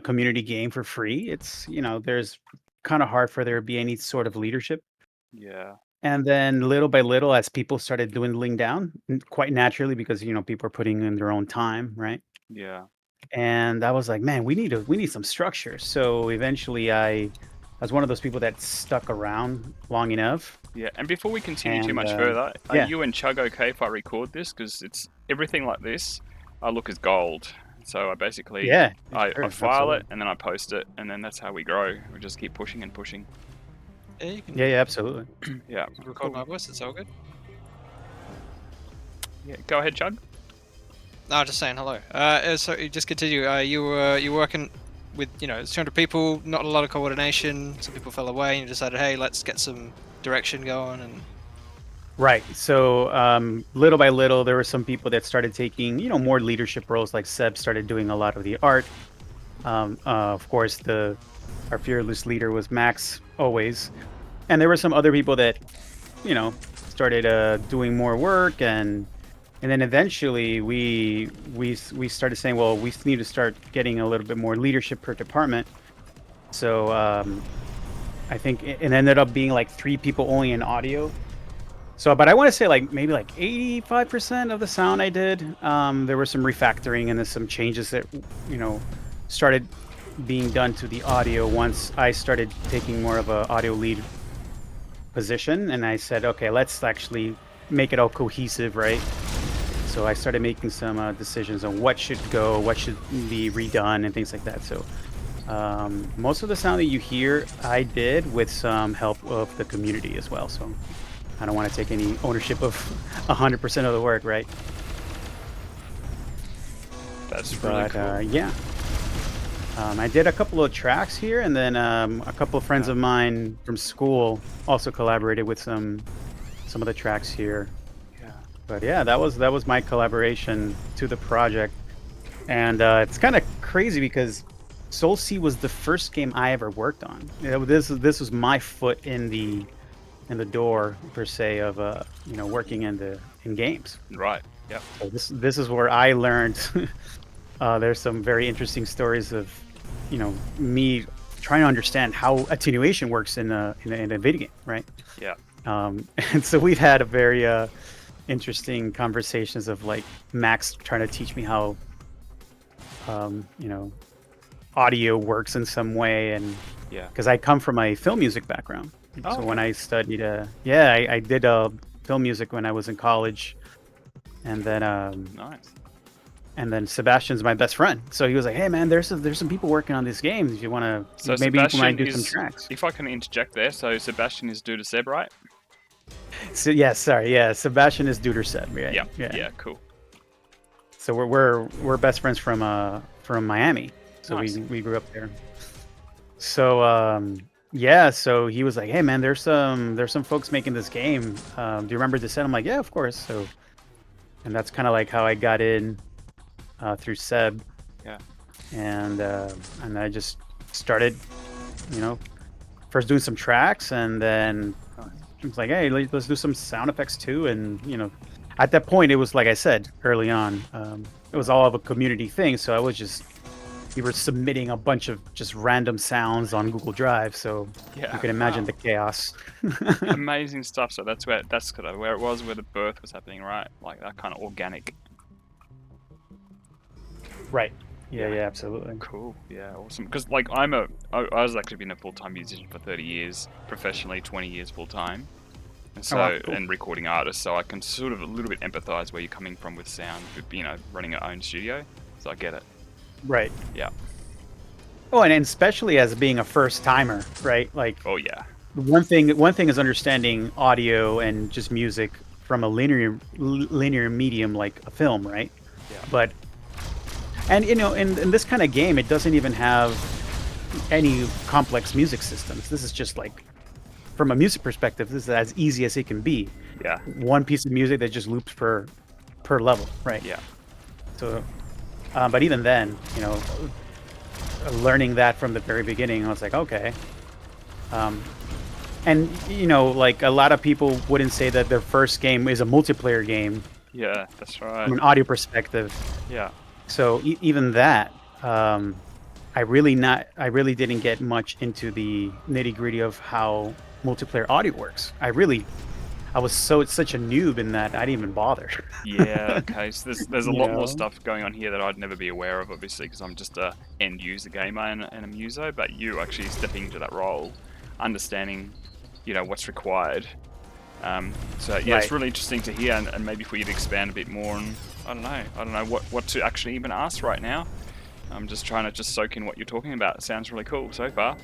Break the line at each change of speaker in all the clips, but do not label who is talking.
community game for free, it's there's kind of hard for there to be any sort of leadership.
Yeah.
And then little by little, as people started dwindling down, quite naturally, because people are putting in their own time, right?
Yeah.
And I was like, man, we need some structure. So eventually, I was one of those people that stuck around long enough,
Yeah. And before we continue too
and
much further, are
yeah,
you and Chugg okay if I record this? Because it's everything like this, I look as gold. So I basically
yeah,
I
sure,
file it
absolutely,
and then I post it, and then that's how we grow. We just keep pushing and pushing.
Yeah, you can,
yeah, yeah, absolutely.
Yeah.
you can record
Cool.
my voice. It's all good.
Yeah. Go ahead, Chugg.
No, just saying hello. So you just continue. You were working with 200 people, not a lot of coordination. Some people fell away, and you decided, hey, let's get some direction going. And
Right. So little by little, there were some people that started taking more leadership roles. Like Seb started doing a lot of the art. Of course, the our fearless leader was Max always, and there were some other people that you know started doing more work, and then eventually we started saying, well, we need to start getting a little bit more leadership per department. So I think it ended up being like 3 people only in audio. So, but I want to say like maybe like 85% of the sound I did. There was some refactoring and then some changes that started being done to the audio once I started taking more of a audio lead position, and I said, okay, let's actually make it all cohesive, right? So I started making some decisions on what should go, what should be redone, and things like that. So most of the sound that you hear, I did with some help of the community as well. So I don't want to take any ownership of 100% of the work, right?
That's really
But
cool.
yeah, I did a couple of tracks here, and then a couple of friends of mine from school also collaborated with some of the tracks here.
Yeah.
But yeah, that was my collaboration to the project, and it's kind of crazy because SolC was the first game I ever worked on. This was my foot in the door per se of working in games.
Right. Yep.
So this is where I learned. There's some very interesting stories of me trying to understand how attenuation works in a video game, right?
Yeah.
And so we've had a very interesting conversations of like Max trying to teach me how um, you know audio works in some way, and
Yeah.
because I come from a film music background.
Oh,
So when
okay.
I studied, I did film music when I was in college, and then
Nice.
Sebastian's my best friend. So he was like, "Hey man, there's some people working on this game. If you want
So
to, maybe you might
Sebastian
do some
is,
tracks."
if I can interject there, so Sebastian is DuderSeb, right?
So yeah, sorry, yeah, Sebastian is DuderSeb, right?
Yeah.
Yeah.
Yeah. Cool.
So we're best friends from Miami. So
Nice.
we grew up there. So yeah, so he was like, "Hey man, there's some folks making this game. Do you remember this set?" I'm like, "Yeah, of course." So, and that's kind of like how I got in through Seb,
Yeah.
and I just started, you know, first doing some tracks, and then
Nice.
it was like, "Hey, let's do some sound effects too." And at that point, it was like I said early on, it was all of a community thing. So I was just we were submitting a bunch of just random sounds on Google Drive, so
Yeah.
you can imagine
Wow.
the chaos.
Amazing stuff. So that's kind of where it was, where the birth was happening, right? Like that kind of organic.
Right. Yeah,
Yeah.
yeah, absolutely.
Cool. Yeah. Awesome. Because like I was actually been a full-time musician for 30 years, professionally 20 years full-time. And
Oh, wow,
so,
cool.
and recording artists, so I can sort of a little bit empathize where you're coming from with sound, with, running your own studio. So I get it.
Right.
Yeah.
Oh, and especially as being a first timer, right? Like
Oh yeah.
one thing is understanding audio and just music from a linear medium like a film, right?
Yeah.
But and in this kind of game, it doesn't even have any complex music systems. This is just like from a music perspective, this is as easy as it can be.
Yeah.
One piece of music that just loops per level, right?
Yeah.
So, but even then, learning that from the very beginning, I was like, okay. And like a lot of people wouldn't say that their first game is a multiplayer game
Yeah. That's right.
from an audio perspective.
Yeah.
So even that, I really didn't get much into the nitty-gritty of how multiplayer audio works. I was such a noob in that I didn't even bother.
Yeah, okay. So there's a
You
lot more
know?
stuff going on here that I'd never be aware of, obviously, because I'm just a end user gamer and a muso. But you actually stepping into that role, understanding, what's required. So yeah, it's
Right.
really interesting to hear, and maybe for you to expand a bit more. And I don't know what to actually even ask right now. I'm just trying to soak in what you're talking about. It sounds really cool so far.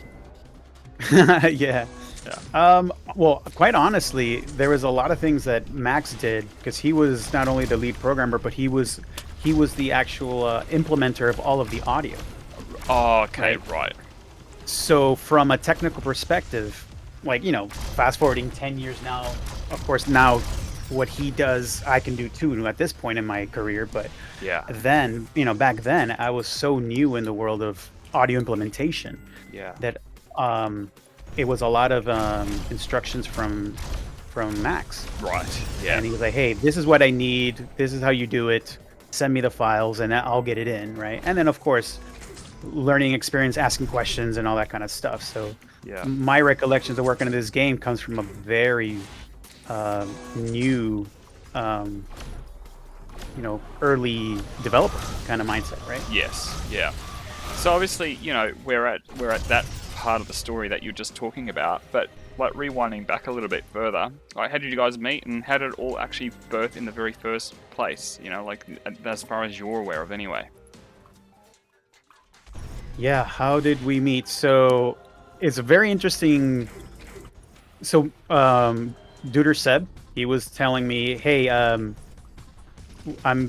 Yeah.
Yeah.
Well, quite honestly, there was a lot of things that Max did because he was not only the lead programmer, but he was the actual implementer of all of the audio.
Oh, okay,
Right.
right.
So from a technical perspective, like, fast forwarding 10 years now, of course, now what he does, I can do too at this point in my career. But
Yeah,
then, back then, I was so new in the world of audio implementation
yeah,
that it was a lot of instructions from Max.
right. Yeah,
And he was like, "Hey, this is what I need. This is how you do it. Send me the files, and I'll get it in." Right. And then, of course, learning experience, asking questions, and all that kind of stuff. So
yeah,
my recollections of working in this game comes from a very new, um, early developer kind of mindset, right?
yes, yeah. So obviously, we're at that part of the story that you're just talking about, but like rewinding back a little bit further, like how did you guys meet, and how did it all actually birth in the very first place? Like as far as you're aware of, anyway.
Yeah. How did we meet? So it's a very interesting. So DuderSeb, he was telling me, "Hey, I've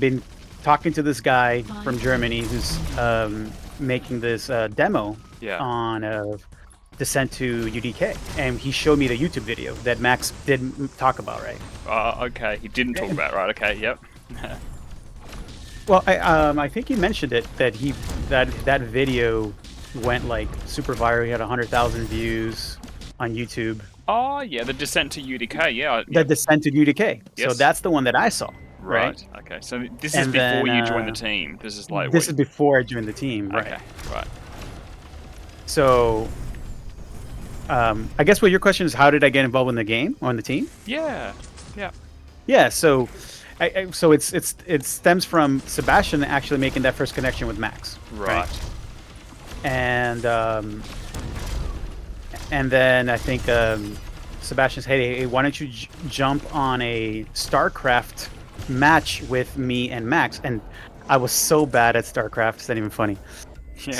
been talking to this guy from Germany who's making this demo
Yeah.
on Descent to UDK," and he showed me the YouTube video that Max didn't talk about, right?
Okay. He didn't talk about it, right? Okay. Yep.
Well, I think he mentioned it that that video went like super viral. He had 100,000 views on YouTube.
Oh yeah, the Descent to UDK. Yeah.
The
Yep.
Descent to UDK. So
Yes.
that's the one that I saw, right?
Right. Okay. So this is
And
before
then
you joined the team. This is like
this
what?
is before I joined the team, right?
Okay. Right.
So I guess what your question is, how did I get involved in the game on the team?
Yeah. Yeah.
Yeah, so so it stems from Sebastian actually making that first connection with Max,
Right.
And then I think Sebastian said, "Hey, why don't you jump on a StarCraft match with me and Max?" And I was so bad at StarCraft, it's not even funny.
Yeah.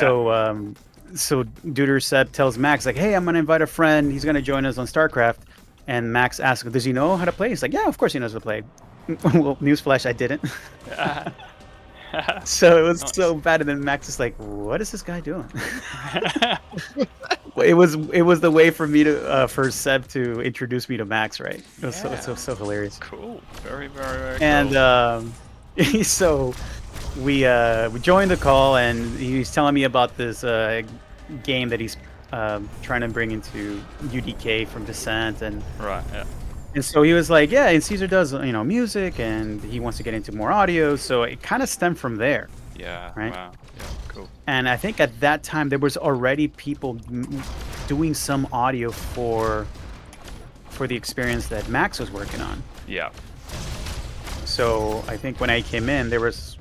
So DuderSeb tells Max, like, "Hey, I'm gonna invite a friend. He's gonna join us on StarCraft." And Max asks, "Does he know how to play?" He's like, "Yeah, of course he knows how to play." Well, newsflash, I didn't. So it was
Nice.
so bad, and then Max is like, "What is this guy doing?" It was the way for me to for Seb to introduce me to Max, right? It was
Yeah.
so hilarious.
Cool. Very, very, very
And
cool.
so we joined the call, and he's telling me about this game that he's trying to bring into UDK from Descent,
Right. Yeah.
and so he was like, "Yeah, and Caesar does music, and he wants to get into more audio." So it kind of stemmed from there.
Yeah.
Right.
Wow. Yeah. Cool.
And I think at that time there was already people doing some audio for the experience that Max was working on.
Yeah.
So I think when I came in, there was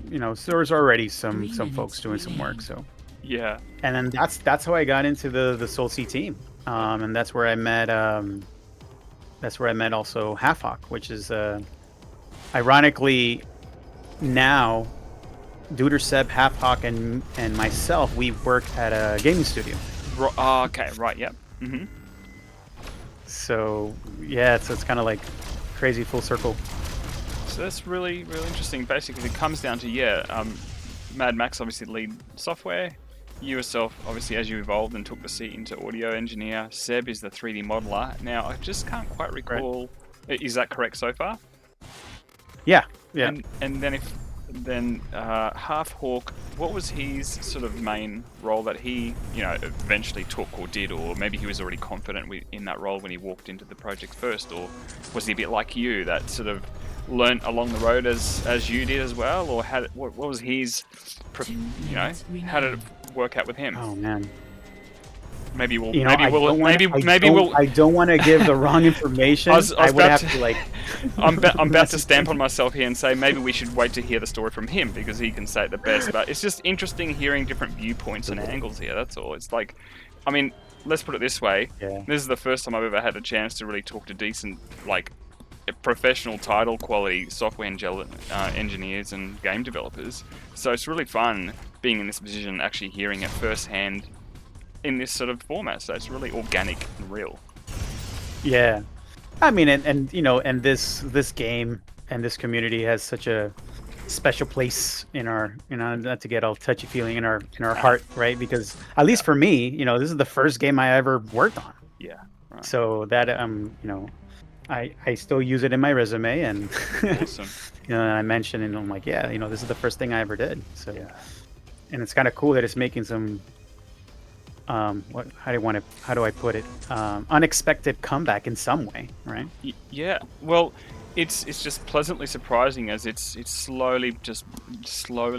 already some folks doing some work. So
Yeah.
and then that's how I got into the SolC team, and that's where I met also Halfhawk, which is ironically now DuderSeb, Halfhawk, and myself, we work at a gaming studio.
Okay. Right. Yep. Mhm.
So yeah, it's kind of like crazy full circle.
So that's really, really interesting. Basically, it comes down to Mad Max obviously lead software. You yourself, obviously, as you evolved and took the seat into audio engineer. Seb is the 3D modeler. Now, I just can't quite recall. Is that correct so far?
Yeah.
And then Half Hawk, what was his sort of main role that he, eventually took or did, or maybe he was already confident in that role when he walked into the project first, or was he a bit like you that sort of learnt along the road as you did as well, or what was his, how did it work out with him?
Oh man.
Maybe we'll.
You know,
Maybe
I
we'll.
don't wanna-
Maybe we'll.
I don't want to give the wrong information.
I was
I would
about
have
to-
to like.
I'm about to stamp on myself here and say maybe we should wait to hear the story from him because he can say it the best. But it's just interesting hearing different viewpoints and angles here. That's all. It's like, I mean, let's put it this way.
Yeah.
This is the first time I've ever had a chance to really talk to decent, like, professional title quality software engineers and game developers. So it's really fun being in this position, actually hearing it firsthand in this sort of format. So it's really organic and real.
Yeah, I mean, and you know, and this game and this community has such a special place in our, you know, not to get all touchy feeling in our heart, right? Because at least for me, you know, this is the first game I ever worked on.
Yeah. Right.
So that you know, I still use it in my resume, and
Awesome.
you know, and I mentioned, and I'm like, yeah, you know, this is the first thing I ever did. So,
Yeah.
and it's kind of cool that it's making some, how do I put it? Unexpected comeback in some way, right?
Yeah. Well, it's just pleasantly surprising as it's slowly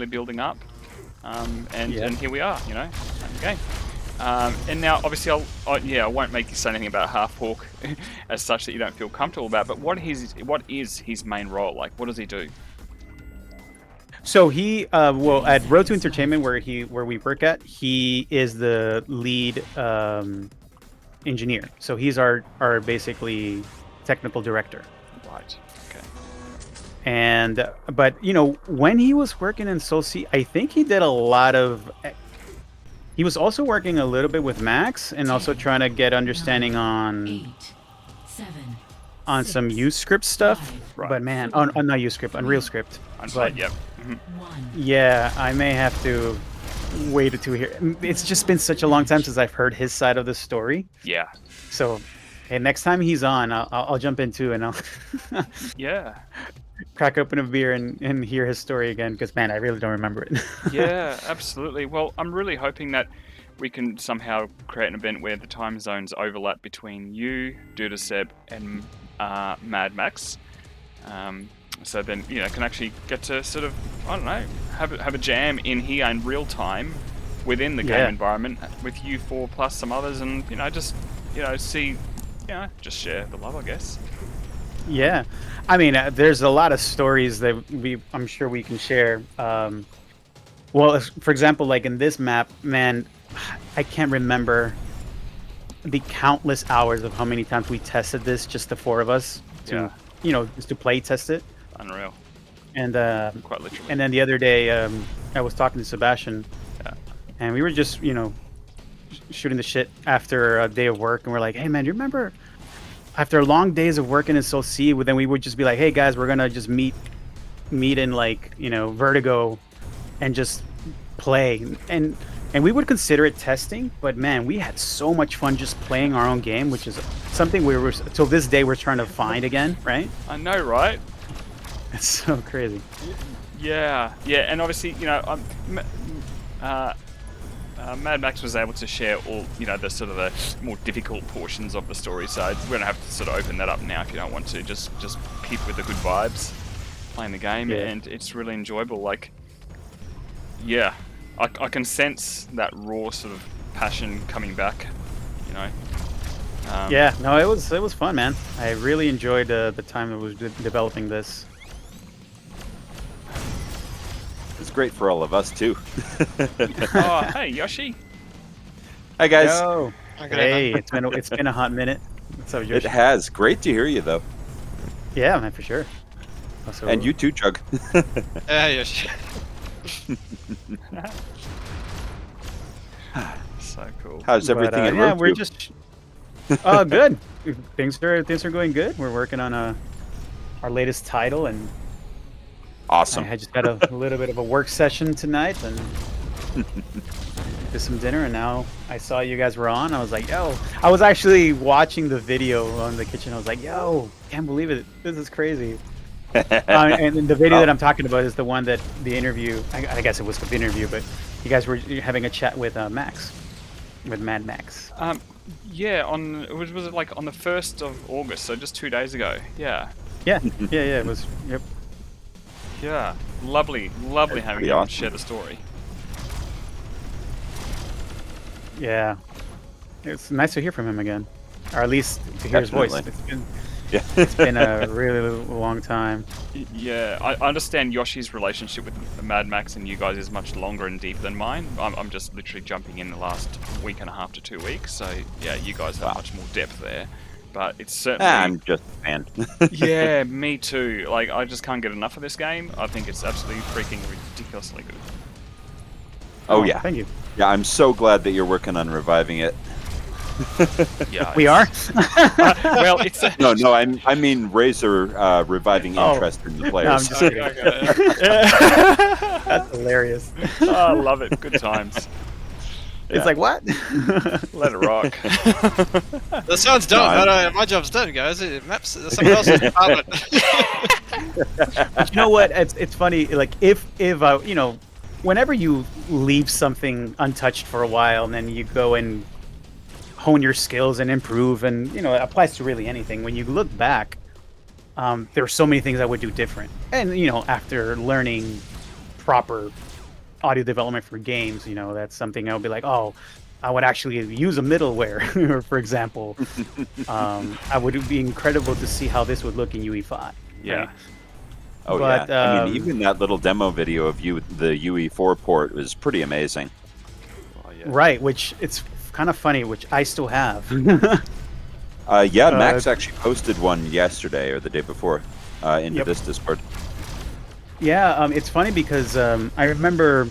building up, and here we are, you know, okay. And now, obviously, I won't make you say anything about Half Hawk as such that you don't feel comfortable about. But what is his main role? Like, what does he do?
So he, well, at Rotu Entertainment, where we work at, he is the lead engineer. So he's our basically technical director.
Right. Okay.
And but you know, when he was working in SolC, I think he did a lot of. He was also working a little bit with Max, and also trying to get understanding on some UScript stuff.
Right.
But man, not UScript, Unreal Script.
But yep.
Yeah, I may have to wait to hear. It's just been such a long time since I've heard his side of the story.
Yeah.
So, hey, next time he's on, I'll jump in too, and I'll
Yeah.
crack open a beer and hear his story again. Because man, I really don't remember it.
Yeah, absolutely. Well, I'm really hoping that we can somehow create an event where the time zones overlap between you, DuderSeb, and Mad Max. So then, you know, can actually get to sort of, I don't know, have a jam in here in real time within the game environment with you four plus some others, and you know, just see, you know, just share the love, I guess.
Yeah, I mean, there's a lot of stories that I'm sure we can share. Well, for example, like in this map, man, I can't remember the countless hours of how many times we tested this, just the four of us, to you know, just to play test it.
Unreal.
And
Quite literally.
and then the other day, I was talking to Sebastian, and we were just, you know, shooting the shit after a day of work, and we're like, hey man, do you remember after long days of working in SolC, then we would just be like, hey guys, we're gonna just meet in, like, you know, Vertigo and just play, and we would consider it testing, but man, we had so much fun just playing our own game, which is something we were till this day we're trying to find again, right?
I know, right?
It's so crazy.
Yeah, and obviously, you know, Mad Max was able to share all, you know, the sort of the more difficult portions of the story, so we're gonna have to sort of open that up now if you don't want to. Just keep with the good vibes, playing the game, and it's really enjoyable. Like, yeah, I can sense that raw sort of passion coming back, you know.
Yeah, no, it was fun, man. I really enjoyed the time that was developing this.
It's great for all of us too.
Oh, hey, Yoshi.
Hi guys.
Yo. Hey, it's been a hot minute. What's up,
It
Yoshi?
has. Great to hear you though.
Yeah, man, for sure. Also,
And you too, Chugg.
Yes.
So cool.
How's everything in
yeah,
Rotu?
we're just good. Things are going good. We're working on our latest title, and
Awesome.
I just had a little bit of a work session tonight, and did some dinner, and now I saw you guys were on. I was like, yo, I was actually watching the video on the kitchen. I was like, yo, can't believe it. This is crazy. And the video that I'm talking about is the one that the interview, I guess it was the interview, but you guys were having a chat with Max, with Mad Max.
Yeah, was it like on the 1st of August, so just 2 days ago. Yeah.
Yeah, it was, yep.
Yeah, lovely having
pretty
you on
awesome.
share the story.
Yeah, it's nice to hear from him again, or at least to hear his voice.
Definitely.
It's been a really long time.
Yeah, I understand Yoshi's relationship with Mad Max and you guys is much longer and deeper than mine. I'm just literally jumping in the last week and a half to 2 weeks, so yeah, you guys have much more depth there. But it's certainly...
I'm just a fan.
Yeah, me too. Like, I just can't get enough of this game. I think it's absolutely freaking ridiculously good.
Oh yeah.
Thank you.
Yeah, I'm so glad that you're working on reviving it.
Yeah,
We are?
well, it's a...
No, I mean Razor reviving interest in the
No, I'm
players.
just kidding. That's hilarious.
Oh, I love it. Good times.
It's like, what?
Let it rock.
That sounds done.
No,
my job's done, guys. It maps. Someone else's department.
But you know what? It's funny. Like if you know, whenever you leave something untouched for a while, and then you go and hone your skills and improve, and you know, it applies to really anything. When you look back, there are so many things I would do different. And you know, after learning proper audio development for games, you know, that's something I would be like, oh, I would actually use a middleware, for example. I would be incredible to see how this would look in UE5.
Yeah.
Right?
Oh
But,
yeah. I mean, even that little demo video of you, the UE4 port, was pretty amazing.
Oh, yeah.
Right, which it's kind of funny, which I still have.
Yeah, Max actually posted one yesterday or the day before into
Yep.
this Discord.
Yeah, it's funny because I remember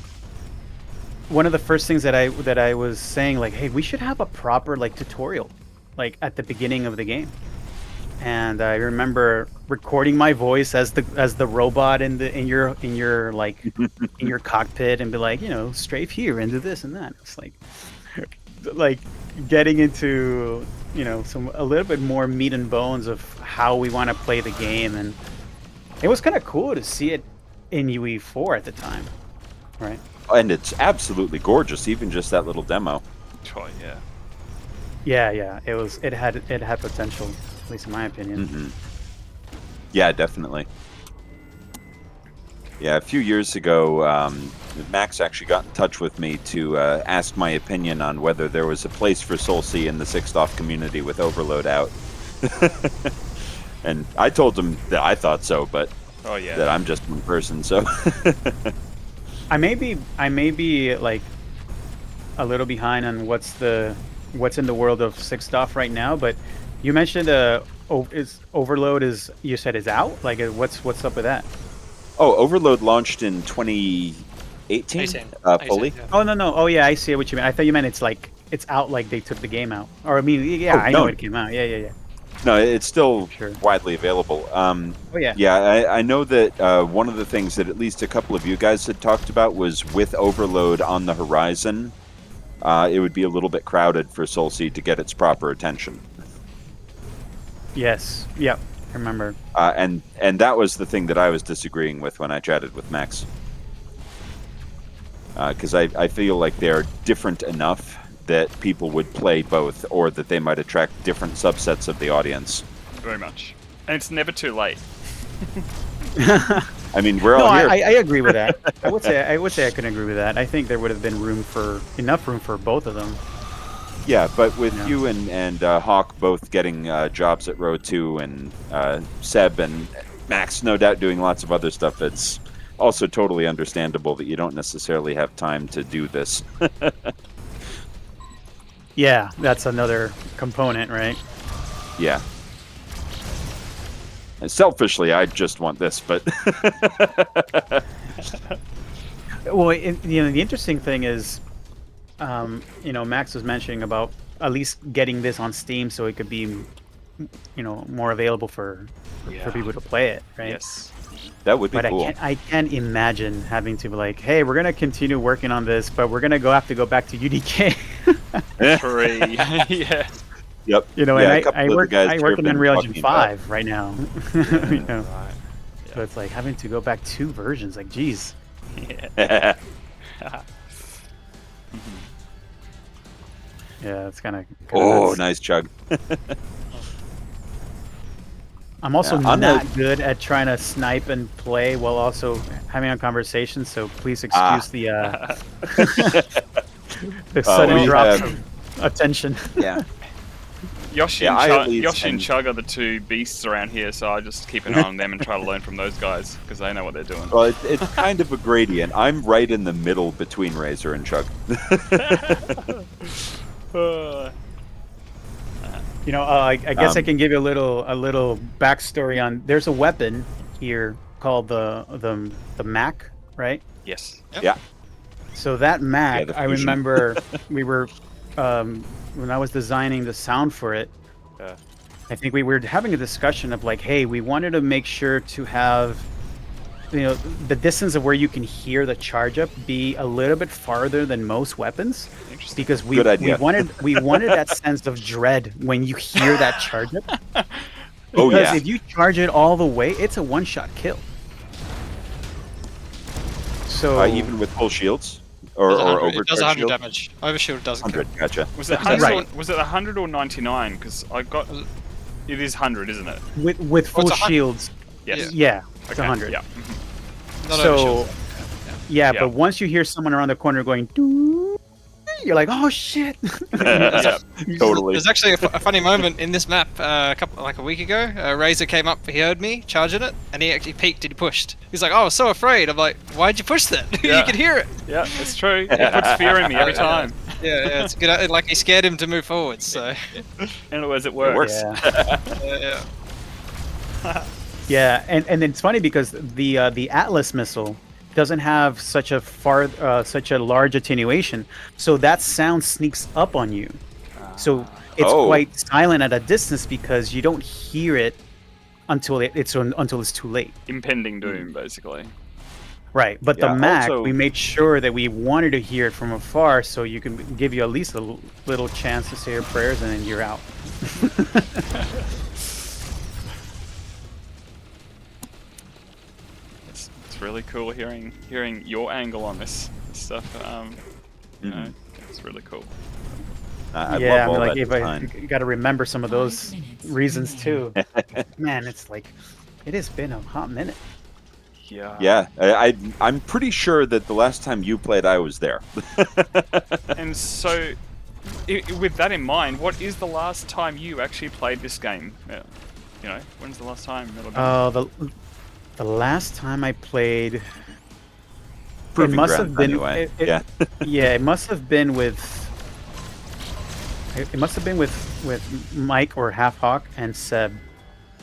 one of the first things that I was saying, like, hey, we should have a proper like tutorial, like at the beginning of the game. And I remember recording my voice as the robot in your like in your cockpit, and be like, you know, strafe here and do this and that. It's like getting into, you know, a little bit more meat and bones of how we want to play the game, and it was kind of cool to see it in UE4 at the time, right?
And it's absolutely gorgeous, even just that little demo.
Oh, yeah.
Yeah, it had potential, at least in my opinion.
Mm-hmm. Yeah, definitely. Yeah, a few years ago, Max actually got in touch with me to ask my opinion on whether there was a place for SolC in the 6th community with Overload out. And I told him that I thought so, but
Oh, yeah.
that I'm just one person, so...
I may be like a little behind on what's in the world of 6th right now, but you mentioned is Overload you said is out? Like what's up with that?
Oh, Overload launched in 2018?
18.
Fully?
18, yeah.
Oh no. Oh yeah, I see what you mean. I thought you meant it's out, like they took the game out. Or I mean, yeah,
Oh,
I know
no.
it came out. Yeah.
No, it's still
Sure.
widely available.
Oh yeah.
Yeah, I know that one of the things that at least a couple of you guys had talked about was with Overload on the horizon, it would be a little bit crowded for SolC to get its proper attention.
Yes. Yep. I remember.
And that was the thing that I was disagreeing with when I chatted with Max. Because I feel like they're different enough that people would play both, or that they might attract different subsets of the audience.
Very much. And it's never too late.
I mean, we're
No,
all here.
I agree with that. I would say I couldn't agree with that. I think there would have been enough room for both of them.
Yeah, but with
Yeah.
you and Hawk both getting jobs at Rotu, and Seb and Max no doubt doing lots of other stuff, it's also totally understandable that you don't necessarily have time to do this.
Yeah, that's another component, right?
Yeah. And selfishly, I just want this, but
Well, you know, the interesting thing is, you know, Max was mentioning about at least getting this on Steam so it could be, you know, more available for people to play it, right?
Yes.
that would be
But
cool.
I can't imagine having to be like, hey, we're gonna continue working on this, but we're gonna have to go back to UDK.
Free. Yeah.
Yep.
You know,
Yeah, a
and
couple
I
of the
work
guys
I
here
work
have
in
been
Unreal Engine
talking about-
5 right now. You know,
Right.
so it's like having to go back 2 versions. Like, geez.
Yeah.
Yeah, it's kind of.
Oh, nice Chugg.
I'm also
Yeah, on the-
not good at trying to snipe and play while also having a conversation. So please excuse the The sudden
we
drops
have-
of attention.
Yeah.
Yoshi,
Yeah, I at least
Yoshi and
can-
Chugg are the two beasts around here, so I just keep an eye on them and try to learn from those guys because they know what they're doing.
Well, it's kind of a gradient. I'm right in the middle between Razor and Chugg.
You know, I guess I can give you a little backstory on. There's a weapon here called the Mac, right?
Yes.
Yeah.
So that Mac,
the
I
fusion.
remember we were when I was designing the sound for it.
Yeah.
I think we were having a discussion of like, hey, we wanted to make sure to have, you know, the distance of where you can hear the charge up be a little bit farther than most weapons,
Interesting.
because
Good idea.
we wanted that sense of dread when you hear that charge up.
Oh,
Because
yeah.
if you charge it all the way, it's a one-shot kill. So
Even with full shields? Or
It
overcharge
does 100
shield?
damage. Overshield doesn't kill.
100, gotcha.
Was it
Is that
100
right?
or, was it 100 or 99? Because I got it is 100, isn't it?
with full
it's 100.
shields,
Yes.
yeah, it's
Okay,
100.
Yeah.
Not
So
overshield.
yeah,
Yeah.
but once you hear someone around the corner going, "Doo," you're like, oh shit.
Yeah.
Totally.
There's actually a funny moment in this map a week ago. Razor came up, he heard me charging it, and he actually peeked and he pushed. He's like, "Oh, I was so afraid." I'm like, "Why'd you push that?
Yeah.
You could hear it."
Yeah, it's true. It puts fear in me every time.
Yeah, it's good. Like he scared him to move forward. So
In other words, it works.
works.
Yeah.
yeah.
Yeah, and it's funny because the Atlas missile doesn't have such a large attenuation, so that sound sneaks up on you. So it's
Oh.
quite silent at a distance because you don't hear it until it's too late.
Impending doom, basically.
Right, but
Yeah,
the Mac,
also-
we made sure that we wanted to hear it from afar, so you can give you at least a little chance to say your prayers, and then you're out.
It's really cool hearing your angle on this stuff. You know, it's really cool.
I
Yeah,
love all
I mean,
that
like
design.
you got to remember some of those reasons too. Man, it's like it has been a hot minute.
Yeah.
Yeah, I'm pretty sure that the last time you played, I was there.
And so, with that in mind, what is the last time you actually played this game? You know, when's the last time?
The last time I played,
Proving
it must
ground,
have been
anyway.
it-
Yeah.
yeah, it must have been with Mike or Half Hawk and Seb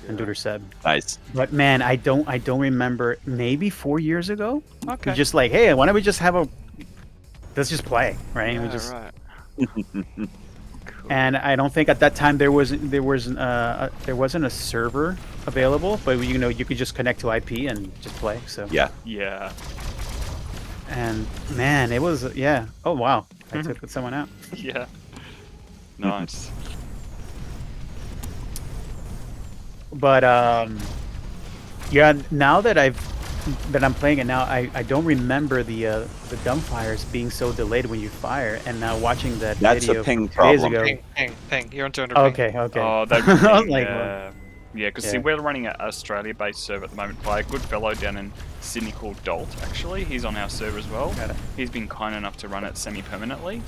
and DuderSeb.
Nice.
But man, I don't remember. Maybe 4 years ago.
Okay.
We just like, hey, why don't we just let's just play, right? And we just
right. Cool.
And I don't think at that time there wasn't a server available, but you could just connect to IP and just play. So
Yeah.
Yeah.
and man, it was yeah. Oh wow, I took someone out.
Yeah. Nice.
But yeah. Now that I'm playing it now, I don't remember the dumbfires being so delayed when you fire, and now watching that
That's
video
a ping
from 2 days
problem.
ago.
Ping. You're on 200 ping.
Okay.
Oh, they
I was like, well,
yeah, because see,
yeah.
we're running an Australia-based server at the moment by a good fellow down in Sydney called Dolt. Actually, he's on our server as well.
Got it.
He's been kind enough to run it semi-permanently.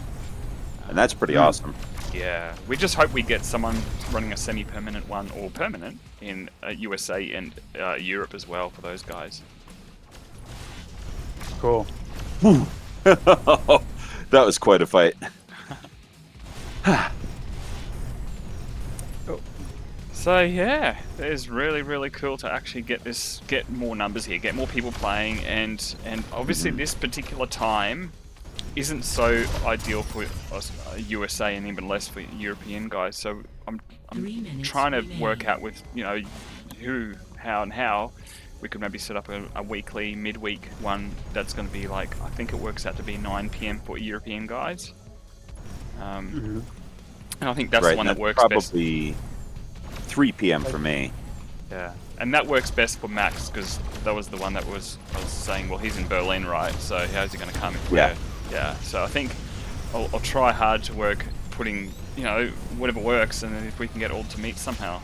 And that's pretty awesome.
Yeah, we just hope we get someone running a semi-permanent one or permanent in USA and Europe as well for those guys.
Cool.
That was quite a fight.
So yeah, it is really cool to actually get more numbers here, get more people playing, and obviously this particular time isn't so ideal for us, USA and even less for European guys. So I'm trying to work out with who, how, and how we could maybe set up a weekly, midweek one that's going to be like, I think it works out to be 9 PM for European guys. And I think that's
right,
the one
and
that works
probably
best.
3 p.m. for me.
Yeah, and that works best for Max because that was the one that I was saying. Well, he's in Berlin, right? So how's he going to come?
Yeah.
Yeah. So I think I'll try hard to work putting whatever works, and then if we can get all to meet somehow.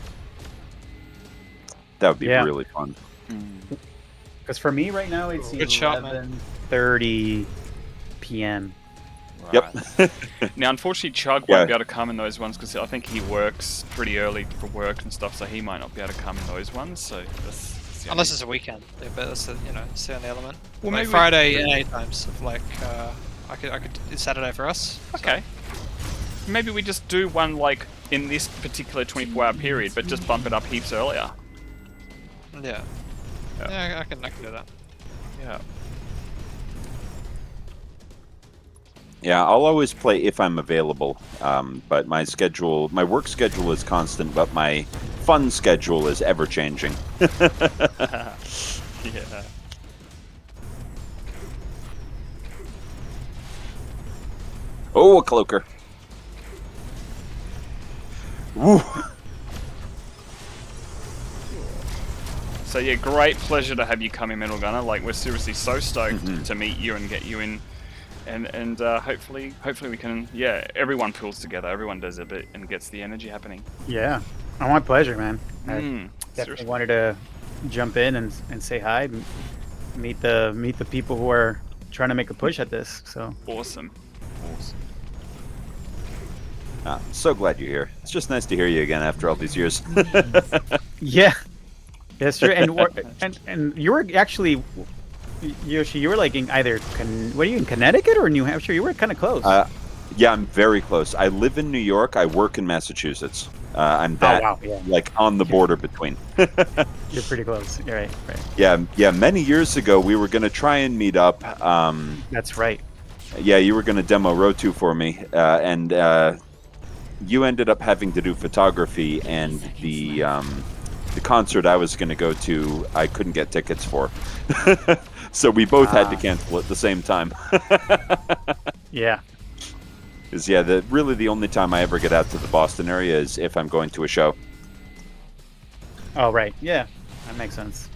That would be
Yeah.
really fun.
Because for me right now it's
Good shot, man.
11:30 p.m.
Yep.
Now, unfortunately, Chugg
Yeah.
won't be able to come in those ones because I think he works pretty early for work and stuff, so he might not be able to come in those ones. So that's the
Unless
only-
it's a weekend, yeah, but that's the, it's the only element.
Well,
Like
maybe we-
Friday and 8 times of like I could it's Saturday for us. so-
Okay. Maybe we just do one like in this particular 24-hour period, but just bump it up heaps earlier.
Yeah. Yeah, I can do that.
Yeah.
Yeah, I'll always play if I'm available, but my work schedule is constant, but my fun schedule is ever changing.
Yeah.
Oh, a cloaker. Woo.
So yeah, great pleasure to have you come in, Metalgunner. Like, we're seriously so stoked to meet you and get you in, and hopefully we can. Yeah, everyone pulls together, everyone does a bit and gets the energy happening.
Yeah, my pleasure, man. I
Seriously.
definitely wanted to jump in and say hi, meet the people who are trying to make a push at this. So
Awesome.
So glad you're here. It's just nice to hear you again after all these years.
yeah, that's true. And you were actually, Yoshi, you were like in either what are you in Connecticut or New Hampshire? You were kind of close.
Yeah, I'm very close. I live in New York. I work in Massachusetts. I'm that
wow, yeah.
like on the border between.
You're pretty close. You're right.
Yeah. Many years ago, we were going to try and meet up.
That's right.
Yeah, you were going to demo Rotu for me, and you ended up having to do photography, and the concert I was going to go to, I couldn't get tickets for. So we both had to cancel at the same time.
Yeah.
Because really the only time I ever get out to the Boston area is if I'm going to a show.
Oh, right. Yeah, that makes sense.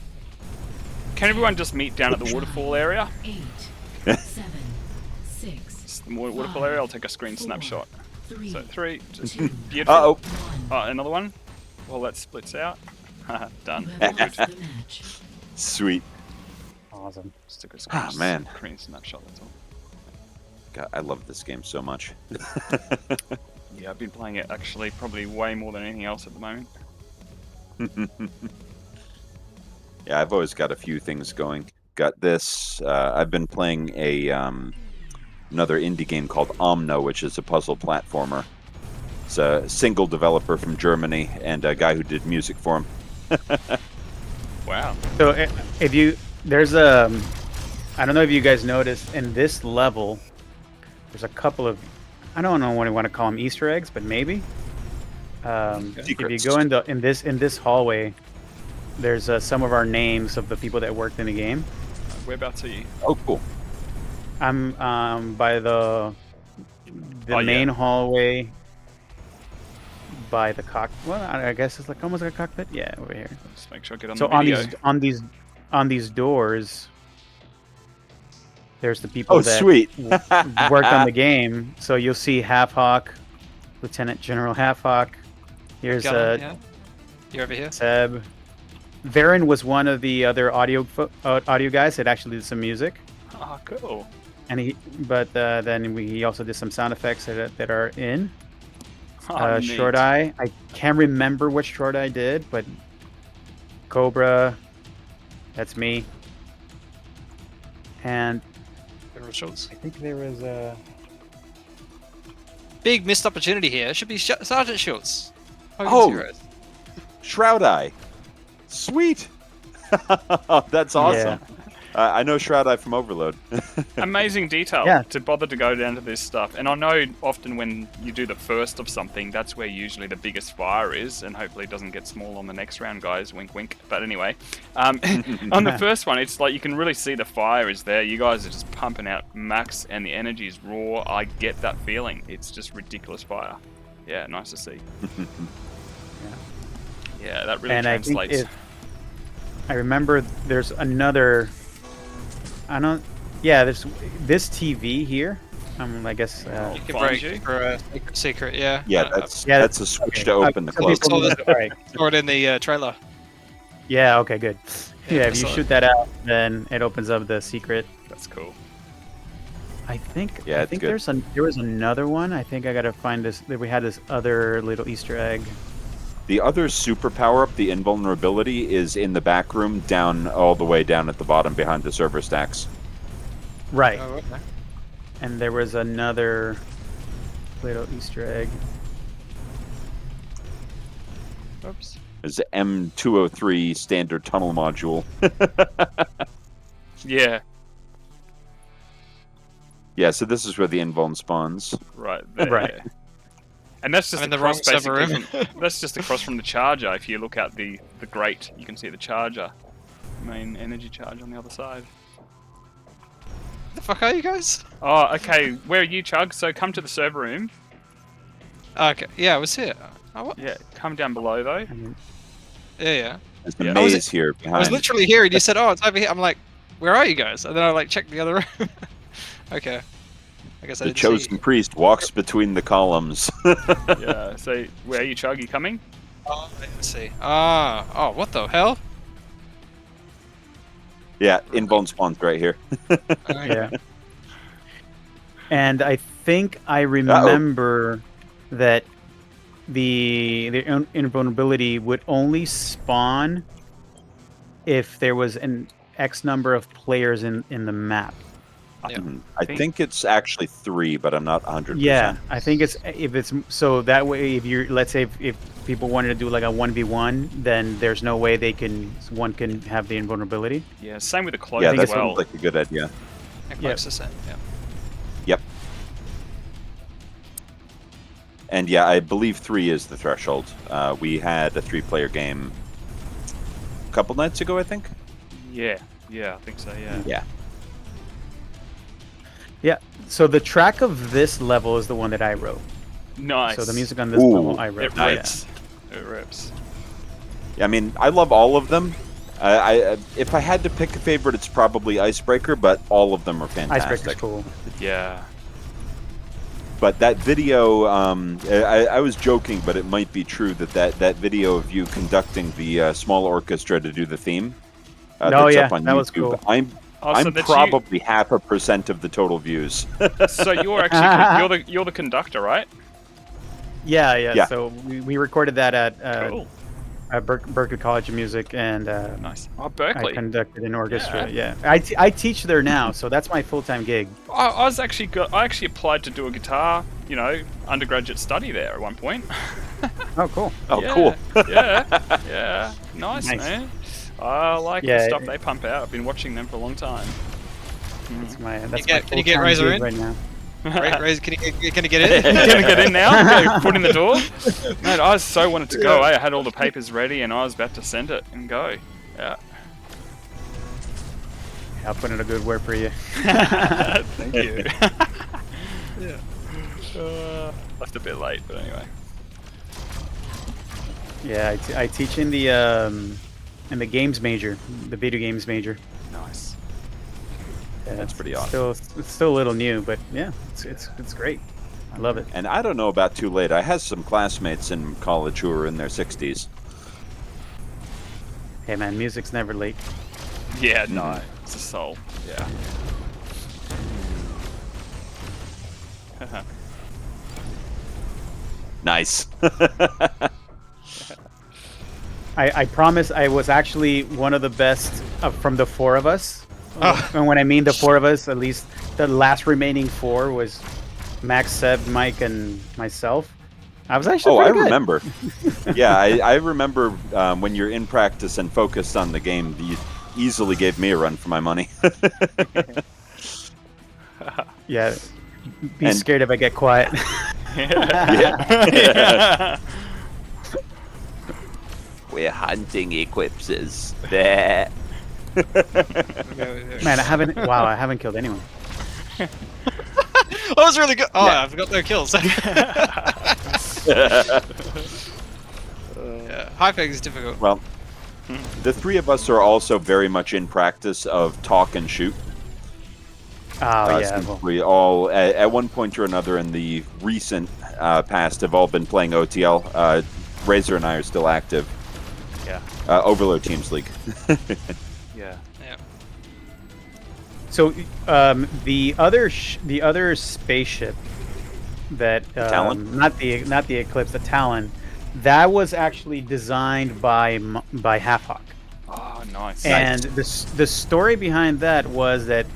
Can everyone just meet down at the waterfall area?
8, 7, 6.
It's the waterfall area. I'll take a screen snapshot.
3,
So 3, just beautiful.
Uh-oh.
Oh, another one. Well, that splits out. Done.
You have lost the match.
Sweet.
Awesome.
Just took a screen,
man.
screen snapshot. That's all.
God, I love this game so much.
Yeah, I've been playing it actually probably way more than anything else at the moment.
Yeah, I've always got a few things going. Got this. I've been playing another indie game called Omno, which is a puzzle platformer. It's a single developer from Germany and a guy who did music for him.
Wow.
So there's I don't know if you guys noticed in this level, there's a couple of, I don't know what I want to call them, Easter eggs, but maybe. If you
Secrets.
go in this hallway, there's some of our names of the people that worked in the game.
Whereabouts are you?
Oh, cool.
I'm by the
Oh,
main
yeah.
hallway. By the well, I guess it's like almost like a cockpit. Yeah, over here.
Just make sure I get on
So
the video.
on these doors, there's the people
Oh,
that
sweet.
worked on the game. So you'll see Half Hawk, Lieutenant General Half Hawk. Here's
Gunner, yeah. You're over here.
Seb. Varen was one of the other audio guys that actually did some music,
Oh, cool.
and then he also did some sound effects that are in.
Oh, neat.
Short Eye. I can't remember which Short Eye did, but Cobra, that's me. And
General Schultz.
I think there was a.
Big missed opportunity here. It should be Sergeant Schultz.
Oh.
Zeros.
Shroud Eye. Sweet. That's awesome. I know Shroud Eye from Overload.
Amazing detail
Yeah.
to bother to go down to this stuff. And I know often when you do the first of something, that's where usually the biggest fire is, and hopefully it doesn't get small on the next round, guys. Wink, wink. But anyway, on the first one, it's like you can really see the fire is there. You guys are just pumping out max, and the energy is raw. I get that feeling. It's just ridiculous fire. Yeah, nice to see. Yeah, that really
And I think
translates.
I remember there's another. I don't. Yeah, there's this TV here. I guess.
You can
Find
break
you?
for a secret, yeah.
Yeah, that's
Yeah,
that's a switch
okay.
to open the
Some
close.
people- all right.
Saw it in the trailer.
Yeah. Okay. Good.
Yeah,
Yeah.
I
If you
saw
shoot that out, then it opens up the secret.
That's cool.
I think
Yeah,
I
it's
think
good.
there was another one. I think I gotta find this. We had this other little Easter egg.
The other super power-up, the invulnerability, is in the back room, down all the way down at the bottom behind the server stacks.
Right.
Oh, okay.
And there was another little Easter egg.
Oops.
There's the M203 standard tunnel module.
Yeah,
Yeah, so this is where the invuln spawns.
right there.
Right.
And that's just
I'm in the
across
wrong server
basically. That's just across from the charger. If you look at the grate, you can see the charger, main energy charge on the other side.
The fuck are you guys?
Oh, okay. Where are you, Chugg? So come to the server room.
Okay, yeah, I was here. Oh, what?
Yeah, come down below though.
Yeah.
There's the
Yeah.
maze here
I
behind.
was literally here, and you said, "Oh, it's over here." I'm like, "Where are you guys?" And then I like checked the other room. Okay. I guess I
The
didn't
chosen
see.
priest walks between the columns.
Yeah. So where are you, Chugg? You coming?
Oh, I didn't see. Ah. Oh, what the hell?
Yeah, invuln spawns right here.
Yeah. And I think I remember that the invulnerability would only spawn if there was an X number of players in the map.
Yeah.
I think it's actually 3, but I'm not 100%.
Yeah, I think it's if it's so that way. If you're, let's say, if people wanted to do like a 1v1, then there's no way one can have the invulnerability.
Yeah. Same with the cloak
Yeah,
as
that
well.
sounds like a good idea.
It
Yep.
close the same. Yeah.
Yep. And yeah, I believe 3 is the threshold. We had a 3-player game a couple nights ago, I think.
Yeah. Yeah. I think so. Yeah.
Yeah.
Yeah. So the track of this level is the one that I wrote.
Nice.
So the music on this
Ooh,
level I wrote.
It
Yeah.
rips. It rips.
I mean, I love all of them. If I had to pick a favorite, it's probably Icebreaker, but all of them are fantastic.
Icebreaker's cool.
Yeah.
But that video, I was joking, but it might be true that video of you conducting the small orchestra to do the theme.
Oh,
that's
yeah,
up on
that was
YouTube.
cool.
I'm
Oh, so that's you-
probably 0.5% of the total views.
So you're actually you're the conductor, right?
Yeah.
Yeah.
So we recorded that at
Cool.
Berkeley College of Music, and
Nice. Oh,
I
Berkeley.
conducted an orchestra. Yeah. I teach there now, so that's my full-time gig.
I actually applied to do a guitar, undergraduate study there at one point.
Oh, cool.
Oh,
Yeah,
cool.
yeah. Nice,
Nice.
man. I like the
Yeah,
stuff they pump out. I've been watching them for a long time.
That's my
Can
full-time
you get Razor
gig
in?
right now.
Raise, can you get in?
You gonna get in now? Get foot in the door? Man, I so wanted to go. I had all the papers ready and I was about to send it and go. Yeah.
I'll put in a good word for you.
Thank you. Yeah. Left a bit late, but anyway.
Yeah, I teach in the games major, the video games major.
Nice.
Yeah,
That's pretty awesome.
It's still a little new, but yeah, it's great. I love it.
And I don't know about too late. I have some classmates in college who are in their 60s.
Hey man, music's never late.
Yeah, no. It's a soul. Yeah.
Nice.
I promise I was actually one of the best from the 4 of us.
Oh.
And when I mean the 4 of us, at least the last remaining 4 was Max, Seb, Mike, and myself. I was actually
I
pretty good.
remember. Yeah, I remember when you're in practice and focused on the game, you easily gave me a run for my money.
Yeah. Be
And-
scared if I get quiet.
Yeah. We're hunting eclipses. There.
Man, I haven't killed anyone.
That was really good. Oh,
Yeah.
I forgot no kills. Yeah, Hypeg is difficult.
Well, the 3 of us are also very much in practice of talk and shoot.
Oh yeah.
Since
Well,
we all, at one point or another in the recent past, have all been playing OTL. Razor and I are still active.
Yeah.
Overload Teams League.
Yeah.
Yeah.
So the other spaceship that
Talon?
not the Eclipse, the Talon, that was actually designed by Halfhawk.
Oh, nice.
And the story behind that was that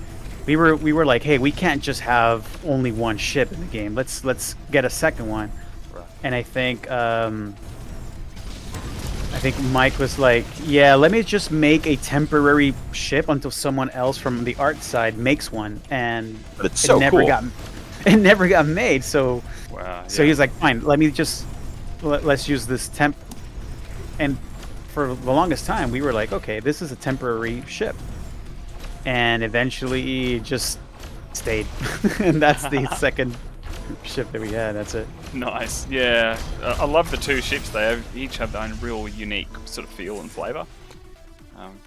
we were like, hey, we can't just have only one ship in the game. Let's get a second one.
Right.
And I think Mike was like, yeah, let me just make a temporary ship until someone else from the art side makes one. And
But it's so
never
cool.
it never got made. So
Wow.
so he was like, fine, let me just let's use this temp. And for the longest time, we were like, okay, this is a temporary ship. And eventually it just stayed. And that's the second ship that we had. That's it.
Nice. Yeah. I love the two ships. Each have their own real unique sort of feel and flavor.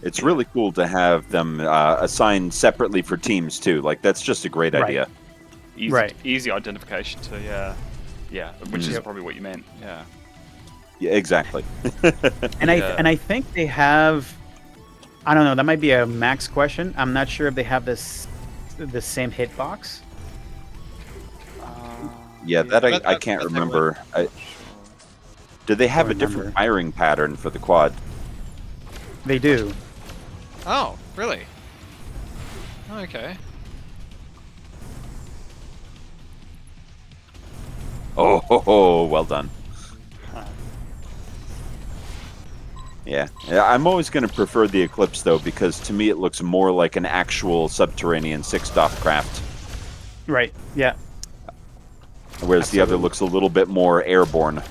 It's really cool to have them assigned separately for teams too. Like that's just a great
Right.
idea.
Easy identification too. Yeah. Yeah. Which is probably what you meant. Yeah.
Yeah, exactly.
And
Yeah.
I think they have, I don't know, that might be a Max question. I'm not sure if they have the same hitbox.
Yeah, that I can't
that they
remember. Do they have a
Don't
different
remember.
firing pattern for the quad?
They do.
Oh, really? Okay.
Oh, well done. Yeah, I'm always going to prefer the Eclipse though, because to me it looks more like an actual subterranean six-DOF craft,
Right. Yeah.
whereas the other
Absolutely.
looks a little bit more airborne,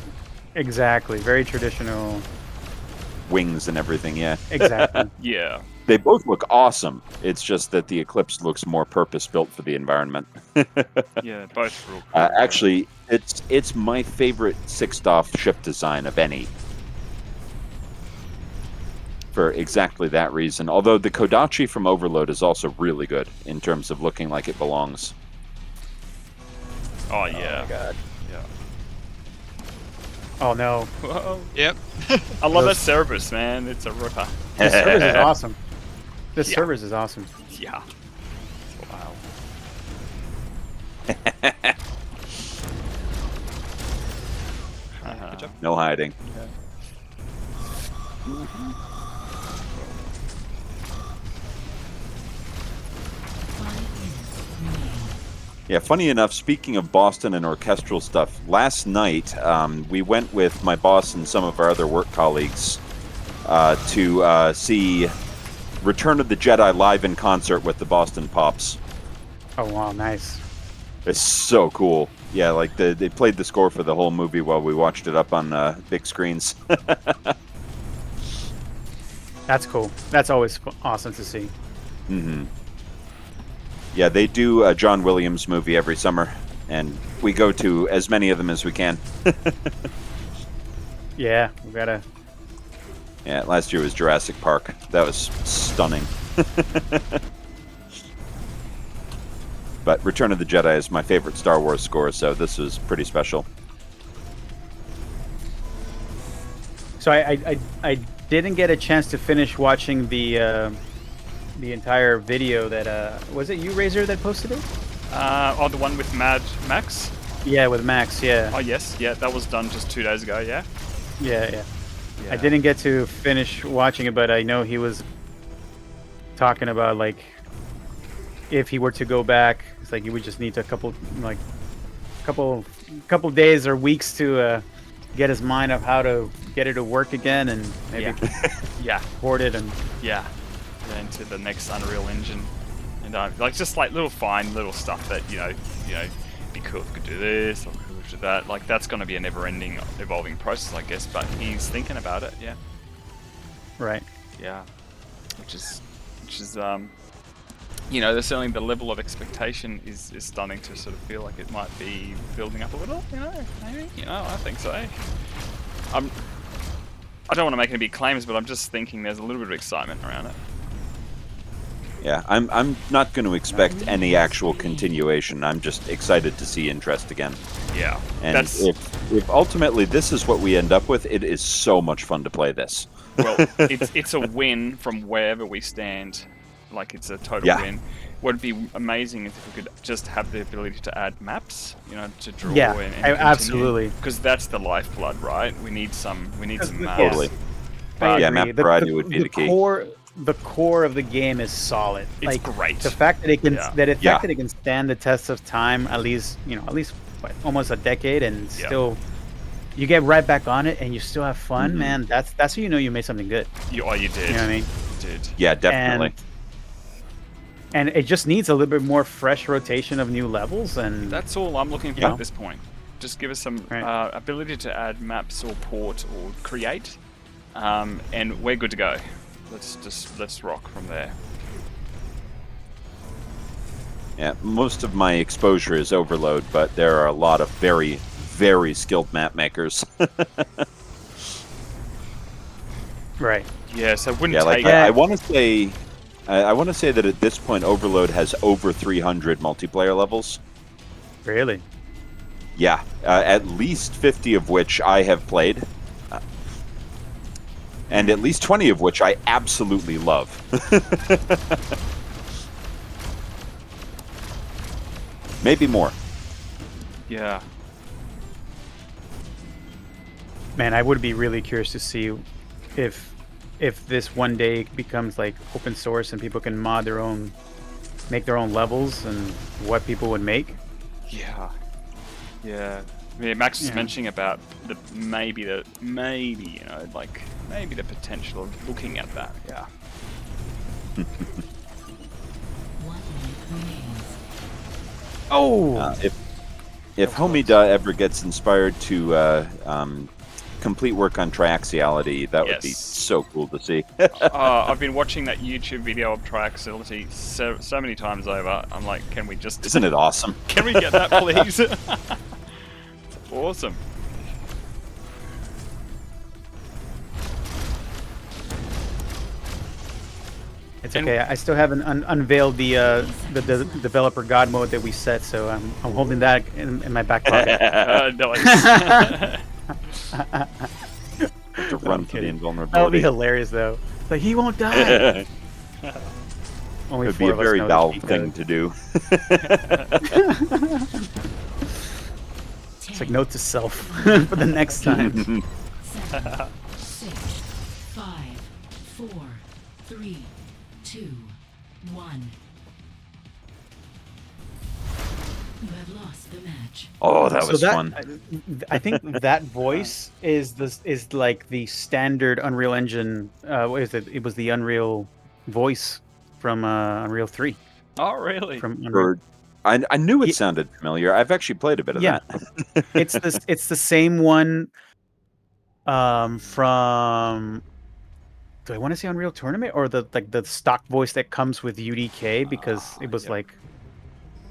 Exactly. Very traditional.
wings and everything. Yeah,
Exactly.
Yeah.
they both look awesome. It's just that the Eclipse looks more purpose-built for the environment.
Yeah. Both real.
Actually, it's my favorite six-DOF ship design of any. For exactly that reason. Although the Kodachi from Overload is also really good in terms of looking like it belongs.
Oh yeah.
God.
Yeah.
Oh no.
Whoa.
Yep.
I love that
Those-
Cerberus, man. It's a ripper.
This service is awesome. This
Yeah.
service is awesome.
Yeah. Wow.
Good job.
No hiding. Yeah, funny enough, speaking of Boston and orchestral stuff, last night we went with my boss and some of our other work colleagues to see Return of the Jedi live in concert with the Boston Pops.
Oh wow, nice.
It's so cool. Yeah, like they played the score for the whole movie while we watched it up on big screens.
That's cool. That's always awesome to see.
hmm Yeah, they do a John Williams movie every summer, and we go to as many of them as we can.
Yeah, we gotta.
Yeah, last year was Jurassic Park. That was stunning. But Return of the Jedi is my favorite Star Wars score, so this was pretty special.
So I didn't get a chance to finish watching the entire video that was it you, Razor, that posted it?
Oh, the one with Mad Max?
Yeah, with Max. Yeah,
Oh, yes. Yeah, that was done just 2 days ago, yeah?
yeah.
Yeah.
I didn't get to finish watching it, but I know he was talking about like if he were to go back, it's like he would just need a couple days or weeks to get his mind of how to get it to work again and maybe
Yeah.
port it and
Yeah. Into the next Unreal Engine. And like just like little fine little stuff that, you know, be cool if we could do this or cool if we could do that. Like that's gonna be a never ending evolving process, I guess, but he's thinking about it, yeah.
right.
Yeah. Which is you know, there's certainly the level of expectation is starting to sort of feel like it might be building up a little, you know, maybe. You know, I think so. I don't want to make any big claims, but I'm just thinking there's a little bit of excitement around it.
Yeah, I'm not going to expect any actual continuation. I'm just excited to see interest again.
Yeah.
And
That's
if ultimately this is what we end up with, it is so much fun to play this.
well, it's a win from wherever we stand. Like it's a total
Yeah.
win. what'd be amazing is if we could just have the ability to add maps, you know, to draw
Yeah,
and
absolutely.
because that's the lifeblood, right? We need some maps.
Totally.
I
Yeah,
agree.
map variety would be the key.
The core of the game is solid.
It's
like
great.
the fact that it can
Yeah.
that the
Yeah.
fact that it can stand the test of time, at least what, almost a decade, and
Yeah.
still you get right back on it and you still have fun,
Mhm.
man. That's how you know you made something good.
You did.
You know what I mean?
You did.
Yeah, definitely.
And it just needs a little bit more fresh rotation of new levels, and
That's all I'm looking for
Yeah.
at this point. Just give us some
Right.
ability to add maps or port or create, and we're good to go. Let's rock from there.
Yeah, most of my exposure is Overload, but there are a lot of very, very skilled map makers.
right.
Yeah, so it wouldn't
Yeah, like
take.
I want to say, I want to say that at this point, Overload has over 300 multiplayer levels.
Really?
Yeah, at least 50 of which I have played, and at least 20 of which I absolutely love. Maybe more.
Yeah.
Man, I would be really curious to see if this one day becomes like open source and people can mod their own, make their own levels, and what people would make.
Yeah. Yeah. Yeah, Max was
Yeah.
mentioning about maybe the potential of looking at that. Yeah.
One minute remains.
Oh,
If homeyduh ever gets inspired to complete work on Triaxiality, that would be
Yes.
so cool to see.
I've been watching that YouTube video of Triaxiality so many times over. I'm like, can we just
Isn't it awesome?
Can we get that, please? It's awesome.
it's okay. I still haven't unveiled the developer god mode that we set, so I'm holding that in my back pocket.
Nice.
To run for the
kidding. That would be
invulnerability.
hilarious, though. Like, he won't die.
It
Only
would be
four
a
of us
very
know the
Valve
cheat
thing
code.
to do.
It's like note to self for the next time.
7, 6, 5, 4, 3, 2, 1. You have lost the match.
Oh, that was fun.
I think that voice is like the standard Unreal Engine. What is it? It was the Unreal voice from Unreal 3.
Oh, really?
From Unreal.
Or- I knew it
Ye-
sounded familiar. I've actually played a bit of
Yeah.
that.
It's the same one from. Do I want to say Unreal Tournament or the stock voice that comes with UDK, because it was
yeah.
like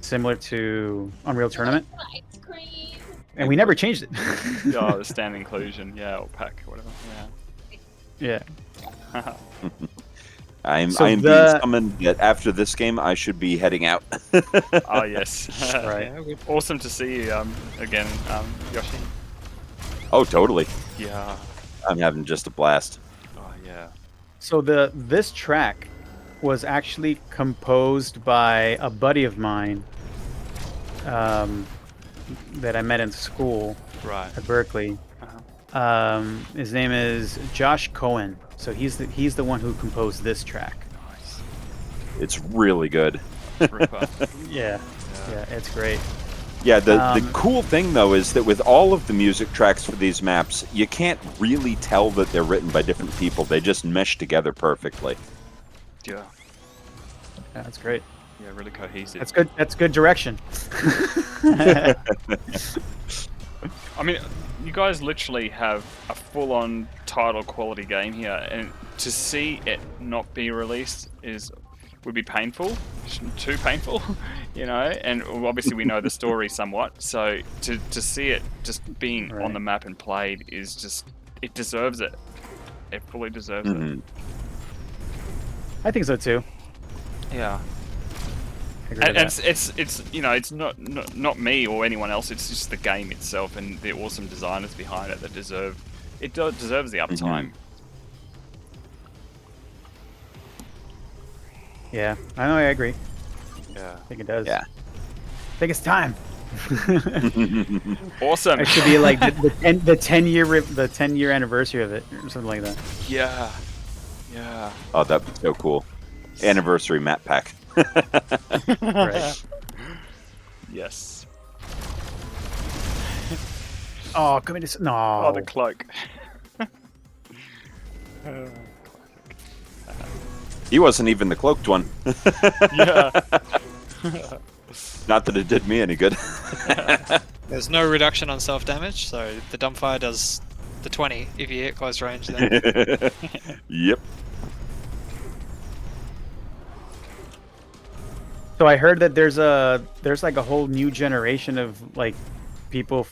similar to Unreal Tournament,
Ice cream.
and we never changed it.
Oh, the stand inclusion, yeah, or pack, whatever.
Yeah.
Yeah.
I am
So
being
the-
summoned that after this game I should be heading out.
Oh yes.
Right.
Yeah, good.
Awesome to see you again, Yoshi.
Oh, totally.
Yeah.
I'm having just a blast.
Oh yeah.
So this track was actually composed by a buddy of mine that I met in school
Right.
at Berkeley.
Uh-huh.
His name is Josh Cohen. So he's the one who composed this track.
Nice.
It's really good.
Ripper.
Yeah, it's great.
Yeah, the
Um,
cool thing though is that with all of the music tracks for these maps, you can't really tell that they're written by different people. They just mesh together perfectly.
Yeah.
Yeah, that's great.
Yeah, really cohesive.
That's good. That's good direction.
I mean, you guys literally have a full-on title quality game here, and to see it not be released would be painful, too painful, you know. And obviously we know the story somewhat, so to see it just being
Right.
on the map and played is just, it deserves it. It fully deserves it.
Mhm.
I think so too.
Yeah.
I agree with
And
that.
it's you know, it's not me or anyone else. It's just the game itself and the awesome designers behind it that deserves the uptime.
Yeah, I know. I agree.
Yeah.
I think it does.
Yeah.
I think it's time.
Awesome.
It should be like the 10-year anniversary of it or something like that.
Yeah. Yeah.
Oh, that'd be so cool. Anniversary map pack.
Right.
Yes.
Oh, come in. No.
Oh, the cloak.
He wasn't even the cloaked one.
Yeah.
Not that it did me any good.
There's no reduction on self damage, so the dumbfire does the 20 if you hit close range. Then
Yep.
So I heard that there's like a whole new generation of like people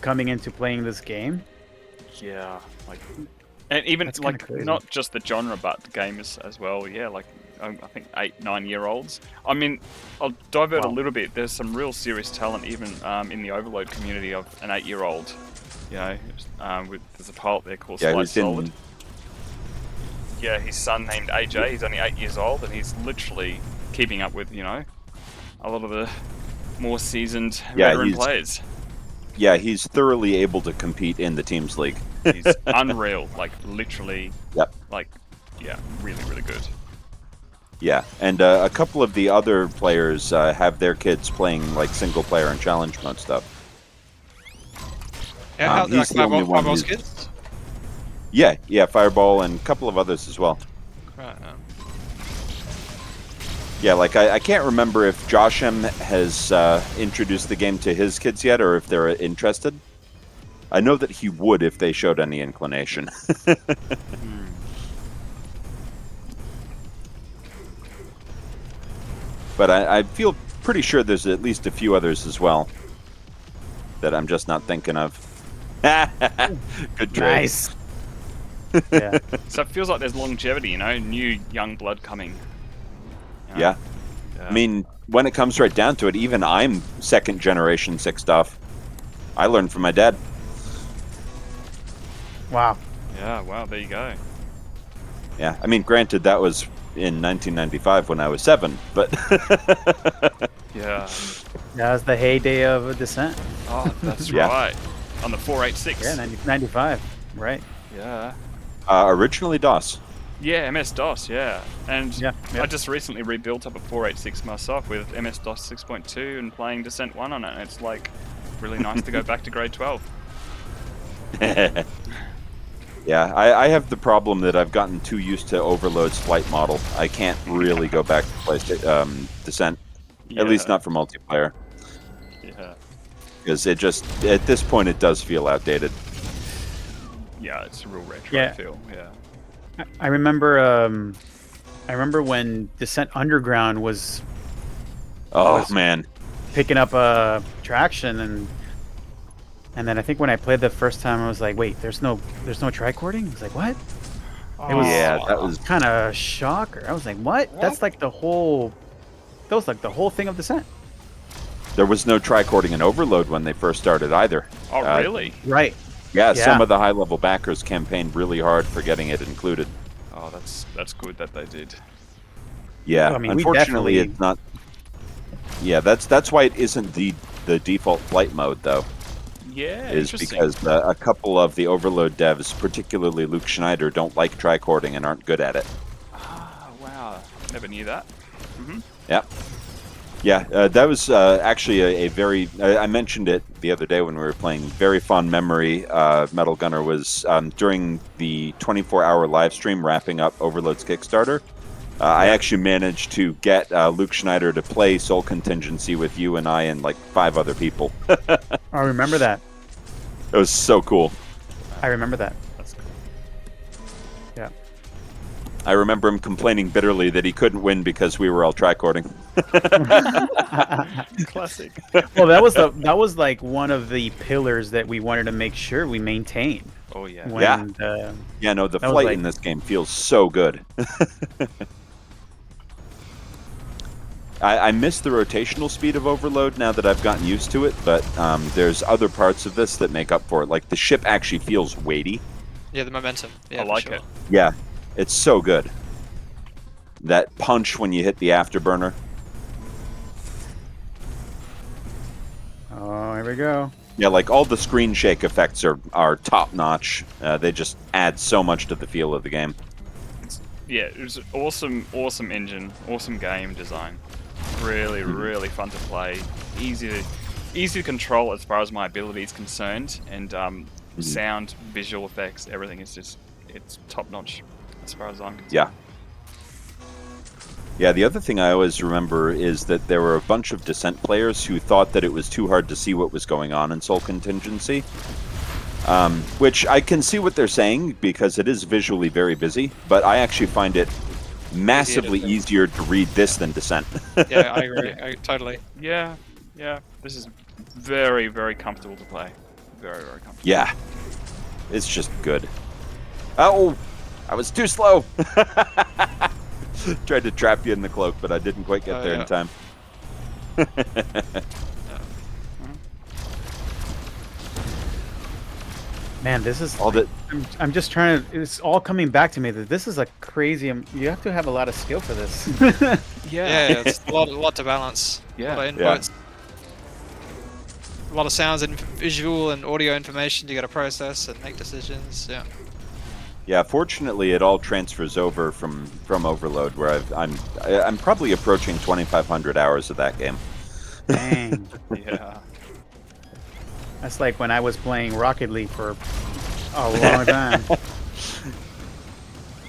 coming into playing this game.
Yeah. Like, and even
That's kinda
like
crazy.
not just the genre, but gamers as well. Yeah. Like I think 8-9-year-olds. I mean, I'll divert a
Wow.
little bit. There's some real serious talent even in the Overload community of an 8-year-old. You know, there's a pilot there called
Yeah,
Slide
he's in.
Solid. Yeah, his son named AJ. He's only 8 years old, and he's literally keeping up with, you know, a lot of the more seasoned veteran
he's-
players.
Yeah, he's thoroughly able to compete in the teams league.
He's unreal, like literally.
Yep.
Like, yeah, really, really good.
Yeah, and a couple of the other players have their kids playing like single player and challenge mode stuff.
yeah, how,
He's
like
the only one
Fireball's
who's-
kids.
Yeah, Fireball and a couple of others as well.
Right.
Yeah, like I can't remember if Josh M has introduced the game to his kids yet, or if they're interested. I know that he would if they showed any inclination. But I feel pretty sure there's at least a few others as well that I'm just not thinking of. Good trade.
Nice. Yeah.
So it feels like there's longevity, you know, new young blood coming. You know?
Yeah. I mean, when it comes right down to it, even I'm second generation sick stuff. I learned from my dad.
Wow.
Yeah, wow, there you go.
Yeah, I mean, granted, that was in 1995 when I was 7, but
Yeah.
That was the heyday of Descent.
Oh, that's
Yeah.
right. On the 486.
Yeah, 95. Right.
Yeah.
originally DOS.
Yeah, MS-DOS, yeah. And
Yeah, yeah.
I just recently rebuilt up a 486 myself with MS-DOS 6.2 and playing Descent 1 on it. And it's like really nice to go back to grade 12.
Yeah, I have the problem that I've gotten too used to Overload's flight model. I can't really go back to play Descent, at least
Yeah.
not for multiplayer,
Yeah.
because it just, at this point, it does feel outdated.
Yeah, it's a real retro
Yeah.
feel, yeah.
I remember when Descent Underground was
Oh, man.
picking up traction, and then I think when I played the first time I was like, wait, there's no tricording? I was like, what? It was
Yeah, that was...
kind of shocker. I was like, what? That's like the whole thing of Descent.
There was no tricording in Overload when they first started either.
Oh, really?
Right.
Yeah,
Yeah.
some of the high-level backers campaigned really hard for getting it included.
Oh, that's good that they did.
Yeah,
Well, I mean, we
unfortunately,
definitely-
it's not. Yeah, that's why it isn't the default flight mode though.
Yeah,
Is
interesting.
because a couple of the Overload devs, particularly Luke Schneider, don't like tricording and aren't good at it.
Ah, wow. Never knew that.
Yep. Yeah, that was actually a very. I mentioned it the other day when we were playing. Very fond memory. Metal Gunner was during the 24-hour live stream wrapping up Overload's Kickstarter. I actually managed to get Luke Schneider to play Sol Contingency with you and I and like 5 other people.
I remember that.
It was so cool.
I remember that.
That's cool.
Yeah.
I remember him complaining bitterly that he couldn't win because we were all tricording.
Classic.
Well, that was like one of the pillars that we wanted to make sure we maintain.
Oh, yeah.
When,
Yeah. Yeah, no, the
That was
flight
like-
in this game feels so good. I miss the rotational speed of Overload now that I've gotten used to it, but there's other parts of this that make up for it. Like, the ship actually feels weighty.
Yeah, the momentum. Yeah,
I
for
like
sure.
it.
Yeah, it's so good. That punch when you hit the afterburner.
there we go.
Yeah, like all the screen shake effects are top notch. They just add so much to the feel of the game.
Yeah, it was awesome engine, awesome game design. Really fun to play. Easy to control as far as my ability is concerned, and sound, visual effects, everything is just it's top notch as far as I'm concerned.
Yeah. Yeah, the other thing I always remember is that there were a bunch of Descent players who thought that it was too hard to see what was going on in Sol Contingency. Which I can see what they're saying, because it is visually very busy, but I actually find it massively easier to read this than Descent.
Yeah, I agree. Totally.
Yeah. This is very comfortable to play. Very comfortable.
Yeah. It's just good. Oh! I was too slow! Tried to trap you in the cloak, but I didn't quite get there in time.
Man, this is
All that.
I'm just trying to. It's all coming back to me that this is a crazy. You have to have a lot of skill for this.
Yeah, it's a lot to balance.
Yeah.
A lot of inputs. A lot of sounds and visual and audio information you got to process and make decisions. Yeah.
Yeah, fortunately, it all transfers over from Overload, where I'm probably approaching 2,500 hours of that game.
Dang.
Yeah.
That's like when I was playing Rocket League for a long time.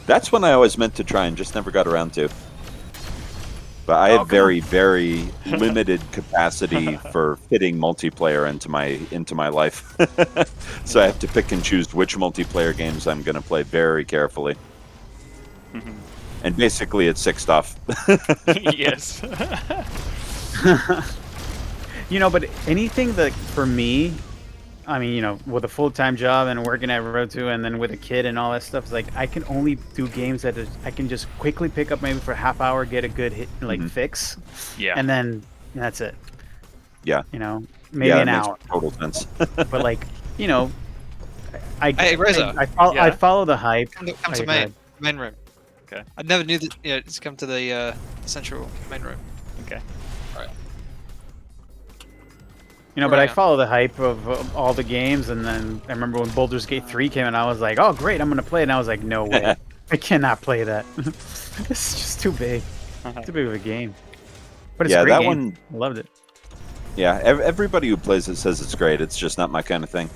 That's when I always meant to try and just never got around to. But I have very limited capacity for fitting multiplayer into my life. So I have to pick and choose which multiplayer games I'm going to play very carefully. And basically, it's sick stuff.
Yes.
But anything that for me, I mean, with a full-time job and working at Rotu and then with a kid and all that stuff, it's like I can only do games that I can just quickly pick up maybe for a half hour, get a good hit, fix.
Yeah.
And then that's it.
Yeah.
Maybe an
makes
hour.
total sense.
But
Hey, Reza.
I follow the hype.
Come to
Okay,
main room.
Okay.
I never knew that. Yeah, just come to the central main room.
Okay.
but I follow the hype of all the games, and then I remember when Baldur's Gate 3 came, and I was like, "Oh, great, I'm gonna play it." And I was like, "No way, I cannot play that. It's just too big, too big of a game." But it's a great game. I loved it.
Yeah, everybody who plays it says it's great. It's just not my kind of thing.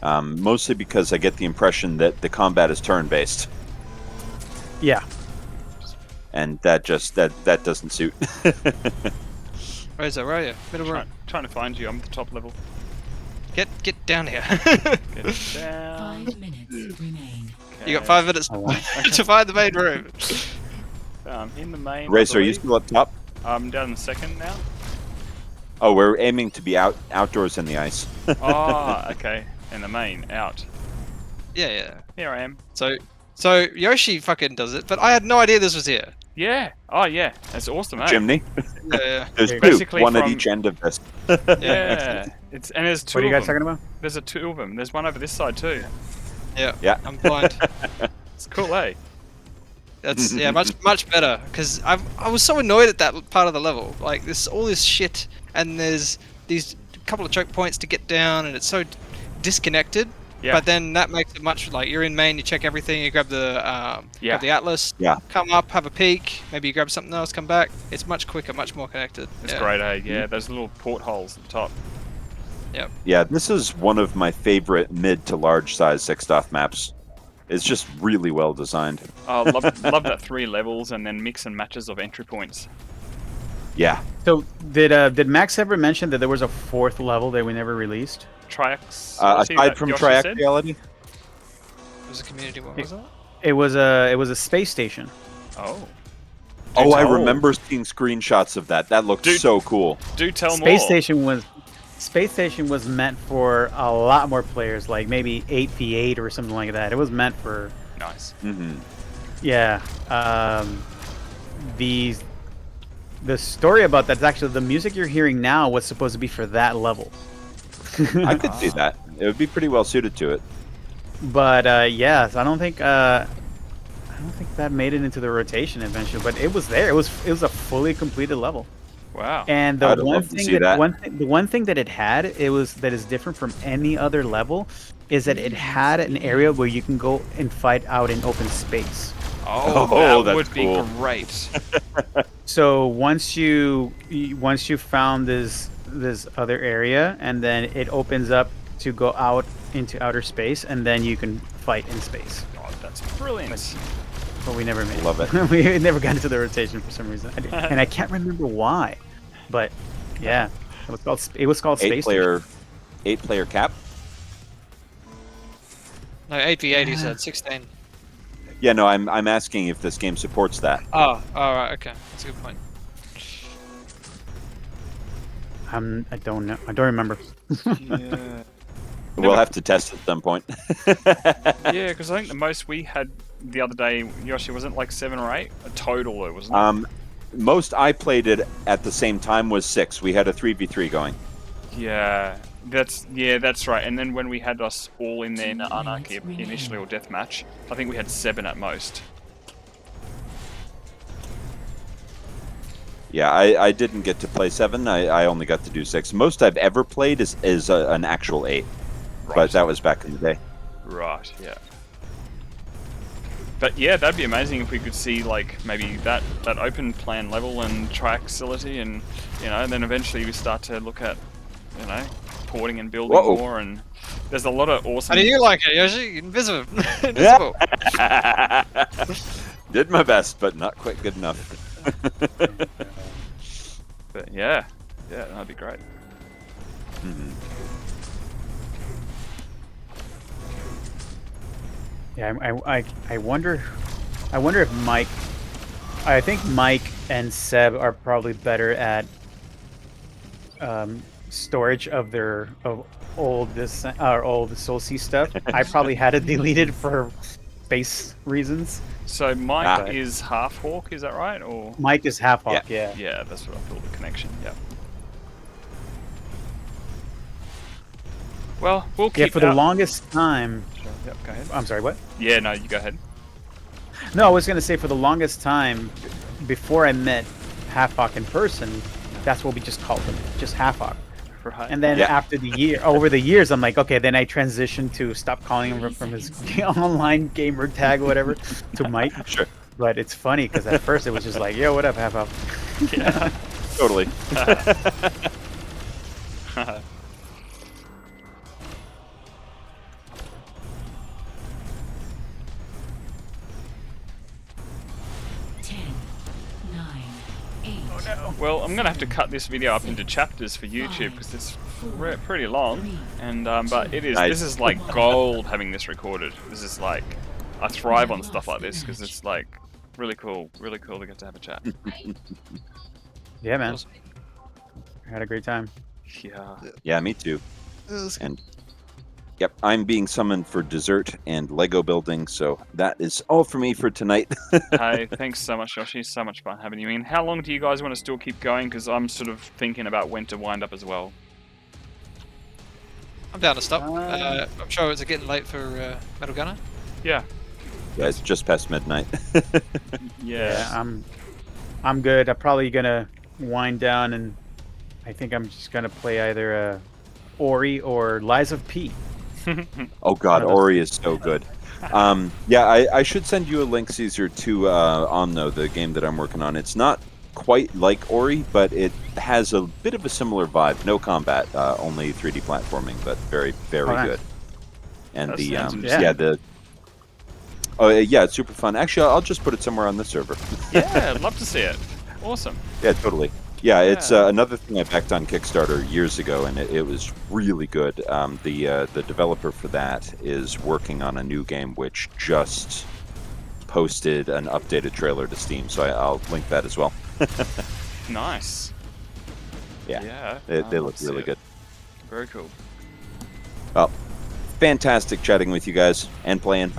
Mostly because I get the impression that the combat is turn-based,
Yeah.
and that doesn't suit.
Reza, where are you? Middle room.
Trying to find you. I'm at the top level.
Get down here.
Get down.
5 minutes remain.
You got 5 minutes to find the main room.
In the main.
Racer, are you still up top?
I'm down in the second now.
Oh, we're aiming to be outdoors in the ice.
Oh, okay. In the main, out.
Yeah.
Here I am.
So Yoshi fucking does it, but I had no idea this was here.
Yeah. Oh, yeah. That's awesome, eh?
Chimney.
Yeah.
There's two,
Basically
one at
from-
each end of this.
Yeah. There's two.
What are you guys
of them.
talking about?
There's two of them. There's one over this side too.
Yeah.
I'm blind.
It's cool, eh?
That's much better, because I was so annoyed at that part of the level. Like there's all this shit, and there's these couple of choke points to get down, and it's so disconnected.
Yeah.
But then that makes it much like you're in main, you check everything, you grab the grab the atlas, come up, have a peek, maybe you grab something else, come back. It's much quicker, much more connected.
It's great, eh? Yeah, those little portholes at the top.
Yeah, this is one of my favorite mid to large size 6-DOF maps. It's just really well designed.
Oh, love that 3 levels and then mix and matches of entry points.
Yeah.
So did Max ever mention that there was a 4th level that we never released?
Aside from Triaxiality?
It was a community one, was it?
It was a space station.
Oh.
Oh, I remember seeing screenshots of that. That looked so cool.
Do tell
Space
more.
Space Station was meant for a lot more players, like maybe 8v8 or something like that. It was meant for
Nice.
Mm-hmm.
Yeah. The story about that's actually the music you're hearing now was supposed to be for that level.
I could see that. It would be pretty well suited to it.
But yes, I don't think that made it into the rotation eventually. But it was there. It was a fully completed level.
Wow.
And
I'd
the
have
one
loved to
thing
see that.
the one thing that it had, that is different from any other level, is that it had an area where you can go and fight out in open space.
Oh,
Oh,
that
that's
would be
cool.
great.
So once you found this other area, and then it opens up to go out into outer space, and then you can fight in space.
Oh, that's brilliant.
But we never made
Love it.
we never got into the rotation for some reason, and I can't remember why. But yeah, it was called Space Station.
8-player cap.
No, 8v8 he said, 16.
Yeah, no, I'm asking if this game supports that.
Oh, alright, okay. That's a good point.
I don't know. I don't remember.
Yeah.
We'll have to test at some point.
Yeah, because I think the most we had the other day, Yoshi, wasn't like 7 or 8? A total, though, wasn't it?
Most I played it at the same time was 6. We had a 3v3 going.
Yeah, that's right. And then when we had us all in there in
2
Anarchy
minutes
initially, or
remaining.
Deathmatch, I think we had 7 at most.
Yeah, I didn't get to play 7. I only got to do 6. Most I've ever played is an actual 8.
Right.
But that was back in the day.
Right, yeah. But yeah, that'd be amazing if we could see like maybe that open plan level and Triaxiality, and then eventually we start to look at porting and building
Whoa.
more, and there's a lot of awesome.
How do you like it, Yoshi? Invisible. Invisible.
Did my best, but not quite good enough.
But yeah, that'd be great.
Mhm.
Yeah, I wonder if Mike. I think Mike and Seb are probably better at storage of old SolC stuff. I probably had it deleted for space reasons.
So Mike
Ah.
is half Hawk, is that right? Or
Mike is half Hawk, yeah.
yeah, that's what I thought. The connection. Yeah. Well, we'll keep.
Yeah, for the
that-
longest time.
Sure, yep, go ahead.
I'm sorry, what?
Yeah, no, you go ahead.
No, I was gonna say for the longest time, before I met Half Hawk in person, that's what we just called him, just Half Hawk.
Right.
And then
Yeah.
over the years, I'm like, okay, then I transitioned to stop calling him from his online gamer tag or whatever to Mike.
Sure.
But it's funny because at first it was just like, yo, what up, Half Hawk?
Yeah.
Totally.
10, 9, 8.
Well, I'm gonna have to cut this video up into chapters for YouTube because it's pretty long, and but it is.
Nice.
This is like gold having this recorded. This is like, I thrive on stuff like this because it's like really cool to get to have a chat.
Yeah, man.
Awesome.
I had a great time.
Yeah.
Yeah, me too. And yep, I'm being summoned for dessert and Lego building, so that is all for me for tonight.
Hey, thanks so much, Yoshi. So much fun having you in. How long do you guys want to still keep going? Because I'm sort of thinking about when to wind up as well.
I'm down to stop. I'm sure it's getting late for Metal Gunner.
Yeah.
Yeah, it's just past midnight.
Yeah.
I'm good. I'm probably gonna wind down, and I think I'm just gonna play either Ori or Lies of P.
Oh god,
One of those
Ori is so good. Yeah, I should send you a link, Caesar, to Omno, the game that I'm working on. It's not quite like Ori, but it has a bit of a similar vibe. No combat, only 3D platforming, but very, very
Oh, nice.
good. And
That
the
sounds
yeah, it's super fun. Actually, I'll just put it somewhere on this server.
Yeah, I'd love to see it. Awesome.
Yeah, totally. Yeah, it's
Yeah.
another thing I backed on Kickstarter years ago, and it was really good. The developer for that is working on a new game, which just posted an updated trailer to Steam, so I'll link that as well.
Nice.
Yeah,
Yeah.
they
I'd love
look
to see
really
it.
good.
Very cool.
Well, fantastic chatting with you guys and playing.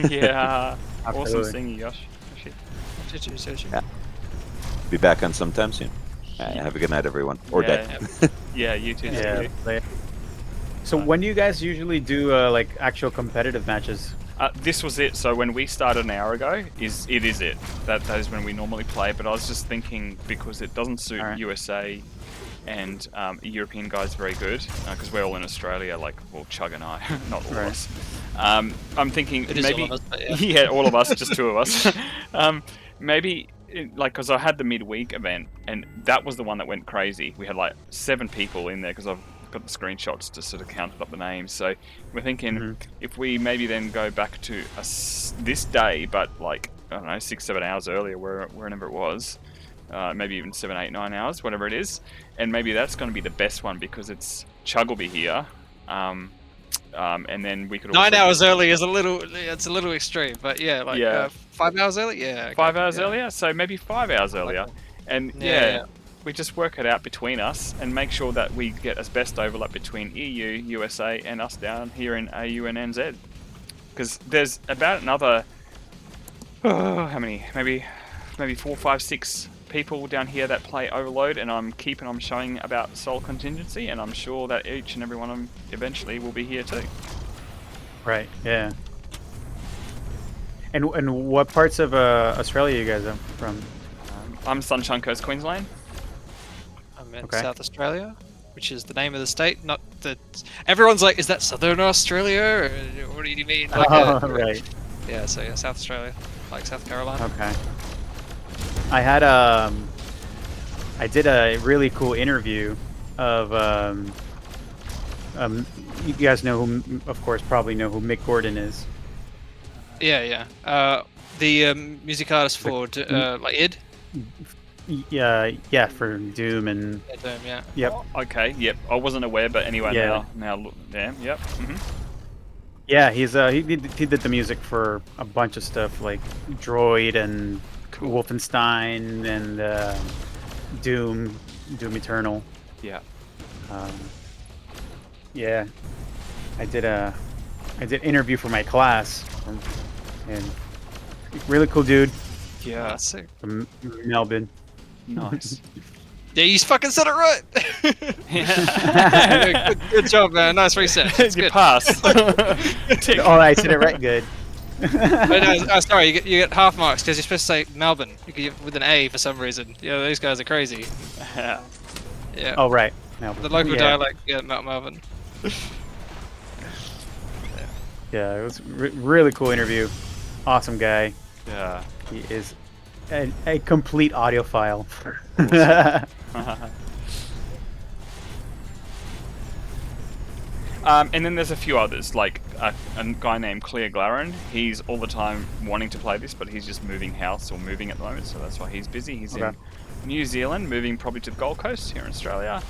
Yeah. Awesome
Absolutely.
seeing you, Yoshi.
Yeah. Be back on sometime soon. Have a good night, everyone. Or
Yeah,
day.
Yeah, you too.
Yeah.
Stevie.
play. So when do you guys usually do like actual competitive matches?
This was it. So when we started an hour ago, it is it. That is when we normally play. But I was just thinking because it doesn't suit
Alright.
USA and European guys very good because we're all in Australia. Like, well, Chugg and I, not all
Right.
of us. I'm thinking
It is
maybe
all of us, but yeah.
yeah, all of us, just two of us. Maybe like because I had the midweek event and that was the one that went crazy. We had like 7 people in there because I've got the screenshots to sort of count up the names. So we're thinking if we maybe then go back to this day, but like I don't know, 6-7 hours earlier, wherever it was, maybe even 7, 8, 9 hours, whatever it is, and maybe that's going to be the best one because it's Chugg will be here, and then we could
9
also,
hours early is it's a little extreme, but yeah, like
Yeah.
5 hours early, yeah. Okay,
5 hours
yeah.
earlier, so maybe 5 hours earlier, and
Yeah.
we just work it out between us and make sure that we get as best overlap between EU, USA, and us down here in AU and NZ. Because there's about another, how many? Maybe 4, 5, 6 people down here that play Overload, and I'm showing about Sol Contingency, and I'm sure that each and every one of them eventually will be here too.
Right. Yeah. And what parts of Australia you guys are from?
I'm Sunshine Coast, Queensland.
I'm in
Okay.
South Australia, which is the name of the state. Not the. Everyone's like, is that Southern Australia? Or what do you mean? Like,
Right.
Yeah, so yeah, South Australia, like South Carolina.
Okay. I had I did a really cool interview of you guys know who, of course, probably know who Mick Gordon is.
Yeah. The music artist for like id.
Yeah, for Doom and
Yeah.
yep.
Oh, okay, yep. I wasn't aware, but anyway,
Yeah.
now look, yeah, yep.
Yeah, he did the music for a bunch of stuff like Droid and Wolfenstein and Doom Eternal.
Yeah.
Yeah, I did interview for my class, and really cool dude
Yeah.
That's sick.
from Melbourne.
Nice.
Yeah, you fucking said it right.
Yeah.
good job, man. Nice research. It's
You
good.
pass. Tick.
Oh, I said it right. Good.
Sorry, you get half marks because you're supposed to say Melbourne with an A for some reason. Yeah, these guys are crazy.
Yeah.
Yeah.
Oh, right. Melbourne.
The local
Yeah.
dialect, yeah, Melbourne.
Yeah, it was really cool interview. Awesome guy.
Yeah.
He is a complete audiophile.
And then there's a few others, like a guy named Clear Glaron. He's all the time wanting to play this, but he's just moving house or moving at the moment, so that's why he's busy. He's in New Zealand, moving probably to the Gold Coast here in Australia.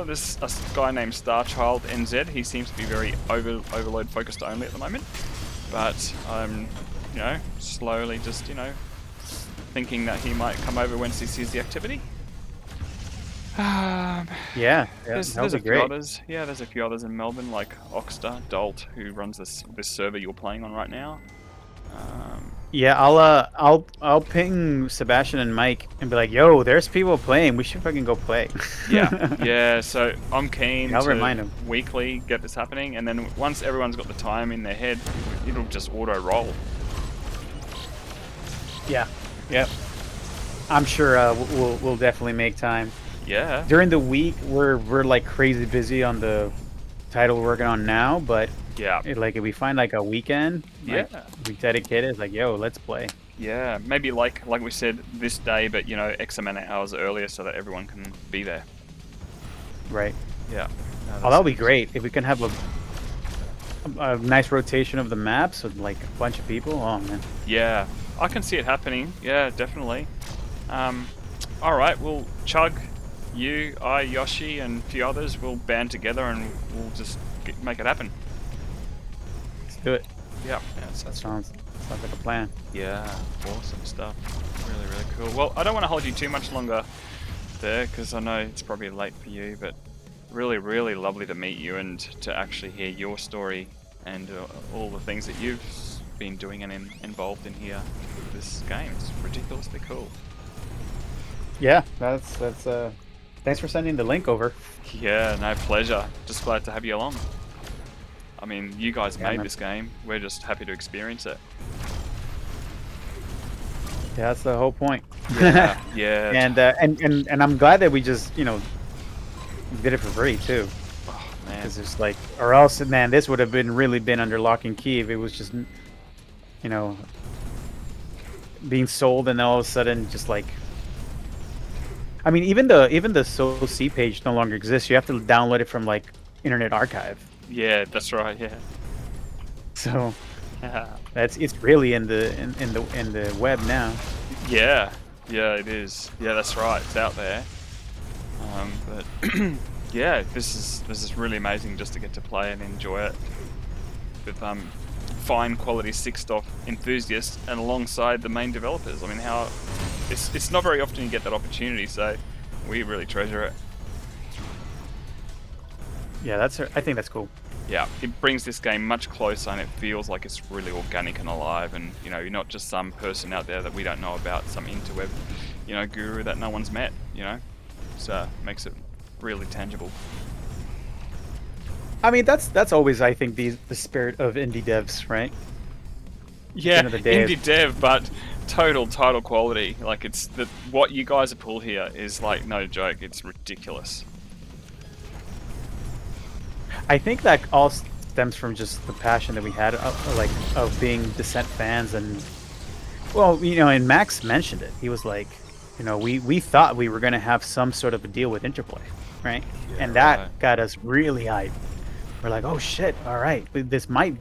There's a guy named Starchild NZ. He seems to be very overload focused only at the moment, but I'm, slowly just, thinking that he might come over once he sees the activity.
Yeah,
There's
that would
a
be
few
great.
others. Yeah, there's a few others in Melbourne, like Oxter, Dolt, who runs this server you're playing on right now.
Yeah, I'll ping Sebastian and Mike and be like, "Yo, there's people playing. We should fucking go play."
Yeah. So I'm keen
I'll
to
remind 'em.
weekly get this happening, and then once everyone's got the time in their head, it'll just auto roll.
Yeah. Yep. I'm sure we'll definitely make time.
Yeah.
During the week, we're like crazy busy on the title we're working on now, but
Yeah.
if we find like a weekend, like,
Yeah.
we dedicate it. It's like, yo, let's play.
Yeah. Maybe like we said this day, but X amount of hours earlier so that everyone can be there.
Right.
Yeah.
Oh, that'll be great if we can have a nice rotation of the maps with like a bunch of people. Oh man.
Yeah, I can see it happening. Yeah, definitely. All right, well, Chugg, you, I, Yoshi, and a few others will band together and we'll just make it happen.
Let's do it.
Yeah.
That sounds like a plan.
Yeah, awesome stuff. Really, really cool. Well, I don't want to hold you too much longer there because I know it's probably late for you, but really, really lovely to meet you and to actually hear your story and all the things that you've been doing and involved in here with this game. It's ridiculously cool.
Yeah, that's thanks for sending the link over.
Yeah, no, pleasure. Just glad to have you along. I mean, you guys
Yeah,
made
man.
this game. We're just happy to experience it.
Yeah, that's the whole point.
Yeah, yeah.
And I'm glad that we just did it for free too,
Oh, man.
because it's like, or else, man, this would have really been under lock and key if it was just being sold and then all of a sudden just like. I mean, even the SolC page no longer exists. You have to download it from like Internet Archive.
Yeah, that's right. Yeah.
So it's really in the web now.
Yeah, yeah, it is. Yeah, that's right. It's out there. But yeah, this is really amazing just to get to play and enjoy it with fine quality 6-stop enthusiasts and alongside the main developers. I mean, how it's not very often you get that opportunity, so we really treasure it.
Yeah, I think that's cool.
Yeah, it brings this game much closer, and it feels like it's really organic and alive. And you're not just some person out there that we don't know about, some interweb, guru that no one's met. So makes it really tangible.
I mean, that's always, I think, the spirit of indie devs, right?
Yeah,
end of the day,
indie dev, but total title quality. Like what you guys have pulled here is like no joke. It's ridiculous.
I think that all stems from just the passion that we had of being Descent fans. And well, and Max mentioned it. He was like, we thought we were going to have some sort of a deal with Interplay, right?
Yeah,
and that
right.
got us really hyped. We're like, oh shit, all right, this might,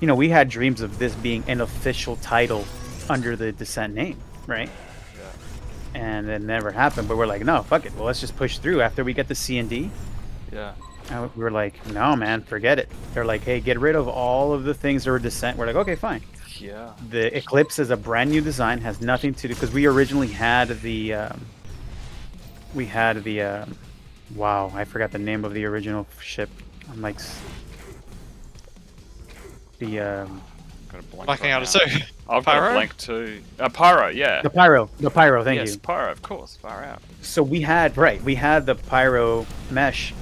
we had dreams of this being an official title under the Descent name, right?
Yeah.
And it never happened. But we're like, no, fuck it. Well, let's just push through after we get the C&D.
Yeah.
And we were like, no, man, forget it. They're like, hey, get rid of all of the things that were Descent. We're like, okay, fine.
Yeah.
The Eclipse is a brand new design, has nothing to do, because we originally had wow, I forgot the name of the original ship. I'm like,
Got a blank
Blacking
right
out
now.
of two.
I've got a
Pyro?
blank too. Pyro, yeah.
the Pyro, thank
Yes,
you.
Pyro, of course. Far out.
So we had the Pyro mesh,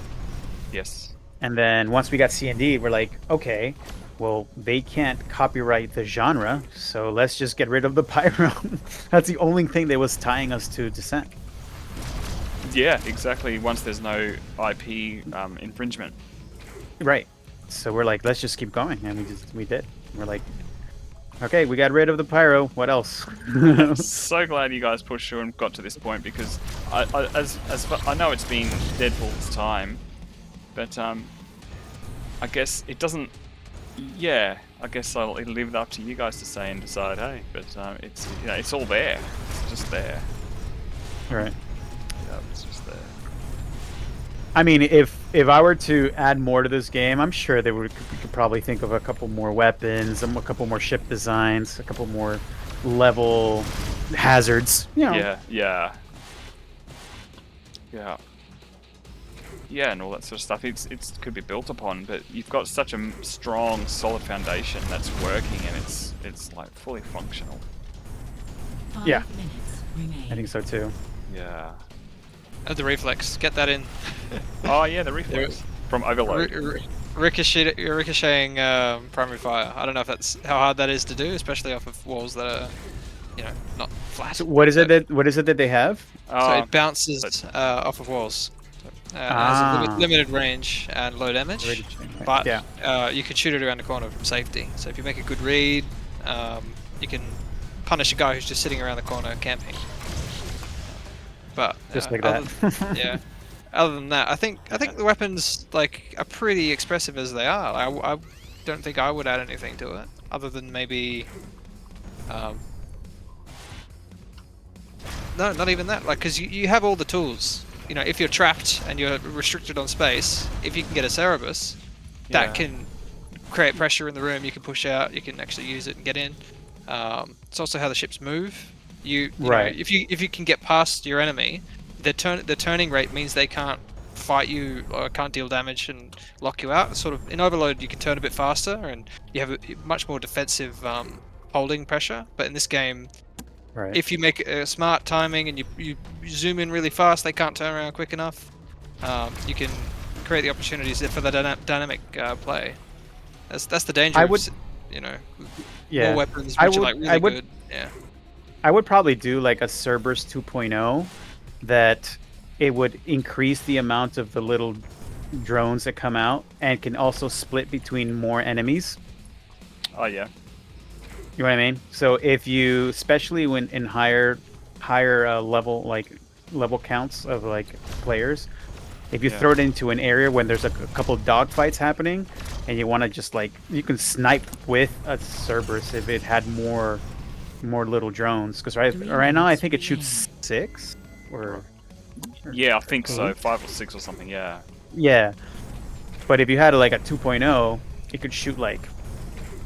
Yes.
and then once we got C&D, we're like, okay, well, they can't copyright the genre, so let's just get rid of the Pyro. That's the only thing that was tying us to Descent.
Yeah, exactly. Once there's no IP infringement.
Right. So we're like, let's just keep going, and we did. We're like, okay, we got rid of the Pyro. What else?
So glad you guys pushed through and got to this point, because I know it's been dead for its time, but I guess it doesn't. Yeah, I guess it'll leave it up to you guys to say and decide. Hey, but it's all there. It's just there.
Right.
Yeah, it's just there.
I mean, if I were to add more to this game, I'm sure we could probably think of a couple more weapons, a couple more ship designs, a couple more level hazards.
Yeah, and all that sort of stuff. It could be built upon, but you've got such a strong, solid foundation that's working, and it's like fully functional.
5
Yeah.
minutes remain.
I think so too.
Yeah.
The reflex, get that in.
Oh yeah, the reflex from overload.
Ricocheting primary fire. I don't know if that's how hard that is to do, especially off of walls that are, not flat.
So what is it that they have?
So it bounces off of walls. Has a limited range and low damage, but
yeah.
you can shoot it around the corner from safety. So if you make a good read, you can punish a guy who's just sitting around the corner camping. But
Just like that.
Yeah. Other than that, I think the weapons are pretty expressive as they are. I don't think I would add anything to it other than maybe. No, not even that. Because you have all the tools. If you're trapped and you're restricted on space, if you can get a Cerebus, that can create pressure in the room. You can push out. You can actually use it and get in. It's also how the ships move. You know, if you can get past your enemy, the turning rate means they can't fight you or can't deal damage and lock you out. Sort of in Overload, you can turn a bit faster and you have a much more defensive holding pressure. But in this game, if you make a smart timing and you zoom in really fast, they can't turn around quick enough. You can create the opportunities for the dynamic play. That's the danger.
I
of
would-
you know,
Yeah.
more weapons which
I
are
would-
like really
I would-
good. Yeah.
I would probably do like a Cerberus 2.0 that it would increase the amount of the little drones that come out and can also split between more enemies.
Oh yeah.
You know what I mean? So if you, especially when in higher level level counts of like players, if you
Yeah.
throw it into an area when there's a couple dogfights happening, and you want to just like you can snipe with a Cerberus if it had more little drones. Because right now I think it shoots 6 or
Yeah, I think so.
Eight?
5 or 6 or something. Yeah.
yeah. But if you had like a 2.0, it could shoot like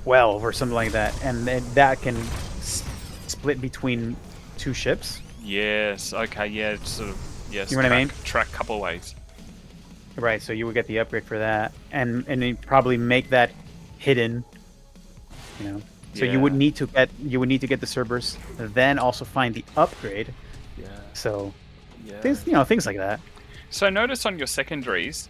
12 or something like that, and then that can split between 2 ships.
Yes. Okay. Yeah. It's sort of. Yes.
You know what I mean?
Track couple ways.
Right, so you would get the upgrade for that, and you'd probably make that hidden. You know, so you would
Yeah.
need to get the Cerberus, then also find the upgrade.
Yeah.
So
Yeah.
things like that.
So notice on your secondaries,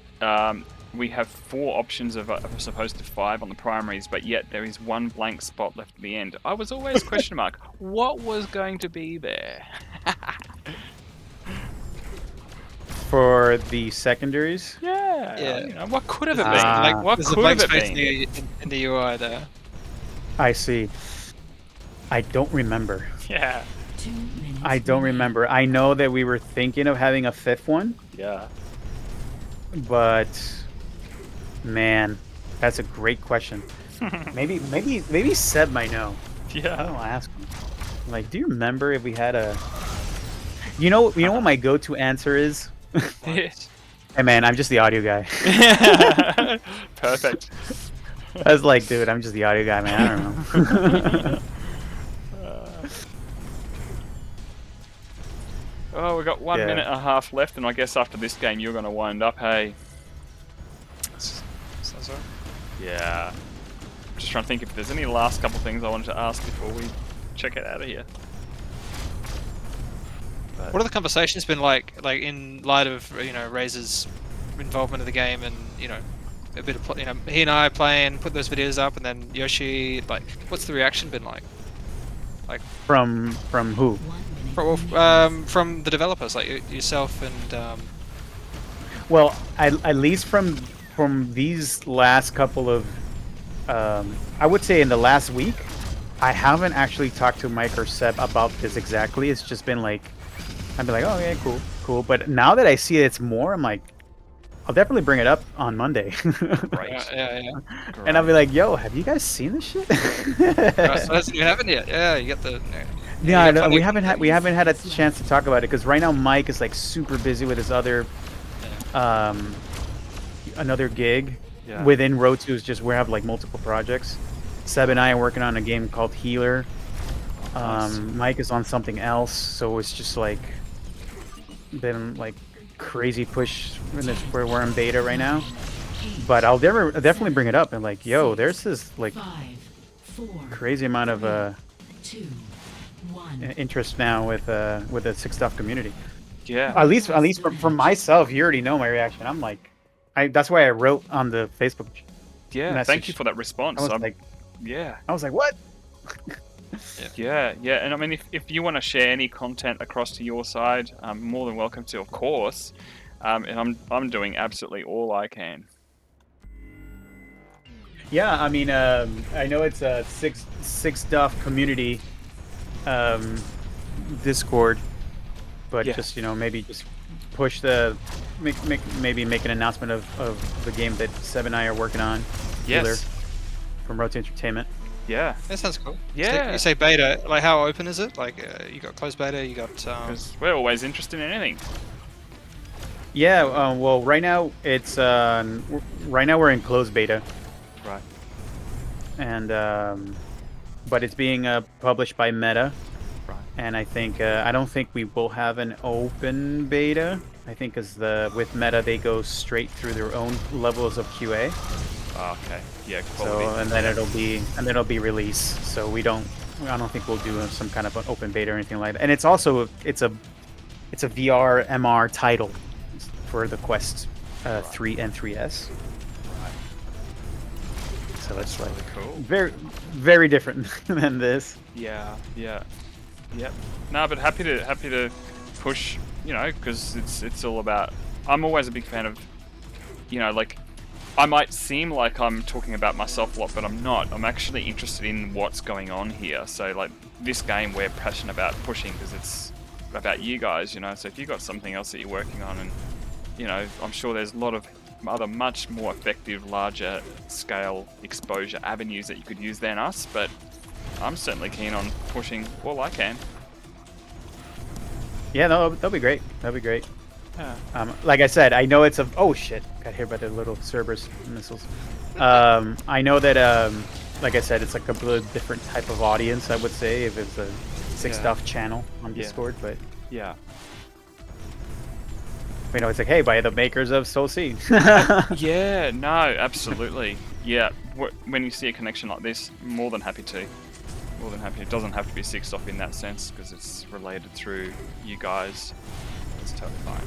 we have 4 options of as opposed to 5 on the primaries, but yet there is 1 blank spot left at the end. I was always question mark. What was going to be there?
For the secondaries,
Yeah.
Yeah.
You know, what could have it
There's
been?
Ah.
Like what
There's a
could
blank
have it
space
been?
in the UI there.
I see. I don't remember.
Yeah.
2 minutes.
I don't remember. I know that we were thinking of having a 5th one,
Yeah.
but man, that's a great question. Maybe Seb might know.
Yeah.
I'll ask him. Like, do you remember if we had a? You know what my go-to answer is?
Yes.
Hey man, I'm just the audio guy.
Perfect.
I was like, dude, I'm just the audio guy, man. I don't know.
Oh, we've got 1
Yeah.
minute and a half left, and I guess after this game you're going to wind up, hey?
Sounds right.
Yeah. Just trying to think if there's any last couple things I wanted to ask before we check it out of here. But,
What have the conversations been like in light of Razor's involvement in the game, and a bit of he and I playing, put those videos up, and then Yoshi, like, what's the reaction been like?
From who?
1 minute.
From the developers, like yourself and
Well, at least from these last couple of, I would say in the last week, I haven't actually talked to Mike or Seb about this exactly. It's just been like, I'd be like, oh yeah, cool. But now that I see it's more, I'm like, I'll definitely bring it up on Monday.
Right.
yeah.
And I'll be like, yo, have you guys seen this shit?
So it hasn't even happened yet. Yeah, you get the.
Yeah,
you got
we
plenty-
haven't had a chance to talk about it because right now Mike is like super busy with his other, another gig
Yeah.
within Rotu. Is just we have like multiple projects. Seb and I are working on a game called Healer.
Nice.
Mike is on something else, so it's just like been like crazy push in this where we're in beta right now. But I'll definitely bring it up and like, yo, there's this like
5, 4,
crazy amount of
2, 1.
interest now with the Six Stuff community.
Yeah.
At least from myself, you already know my reaction. I'm like, that's why I wrote on the Facebook.
Yeah.
message.
Thank you for that response.
I was like,
yeah.
what?
Yeah, and I mean, if you want to share any content across to your side, I'm more than welcome to, of course. And I'm doing absolutely all I can.
Yeah, I mean, I know it's a Six Stuff community Discord, but
Yeah.
just maybe just push maybe make an announcement of the game that Seb and I are working on.
Yes.
Healer from Rotu Entertainment.
Yeah.
That sounds cool.
Yeah.
You say beta, like how open is it? Like you got closed beta, you got.
Because we're always interested in anything.
Yeah, well, right now it's we're in closed beta,
Right.
and but it's being published by Meta,
Right.
and I think I don't think we will have an open beta. I think because with Meta they go straight through their own levels of QA.
Oh, okay. Yeah.
So
Quality.
and then it'll be released. So I don't think we'll do some kind of an open beta or anything like that. And it's also it's a VR MR title for the Quest 3 and 3S. So it's like
Really cool.
very different than this.
Yeah, yeah, yep. No, but happy to push, you know, because it's all about. I'm always a big fan of, you know, like I might seem like I'm talking about myself a lot, but I'm not. I'm actually interested in what's going on here. So like this game, we're passionate about pushing because it's about you guys, you know. So if you've got something else that you're working on, and you know, I'm sure there's a lot of other much more effective, larger scale exposure avenues that you could use than us, but I'm certainly keen on pushing all I can.
Yeah, no, that'll be great. That'll be great.
Yeah.
Like I said, I know it's a. Oh shit! Got hit by the little Cerberus missiles. I know that. Like I said, it's like a completely different type of audience. I would say if it's a stuff channel on
Yeah.
Discord, but
Yeah.
you know, it's like, hey, by the makers of SolC.
Yeah, no, absolutely. Yeah, when you see a connection like this, more than happy to. More than happy. It doesn't have to be sixed off in that sense because it's related through you guys. It's totally fine.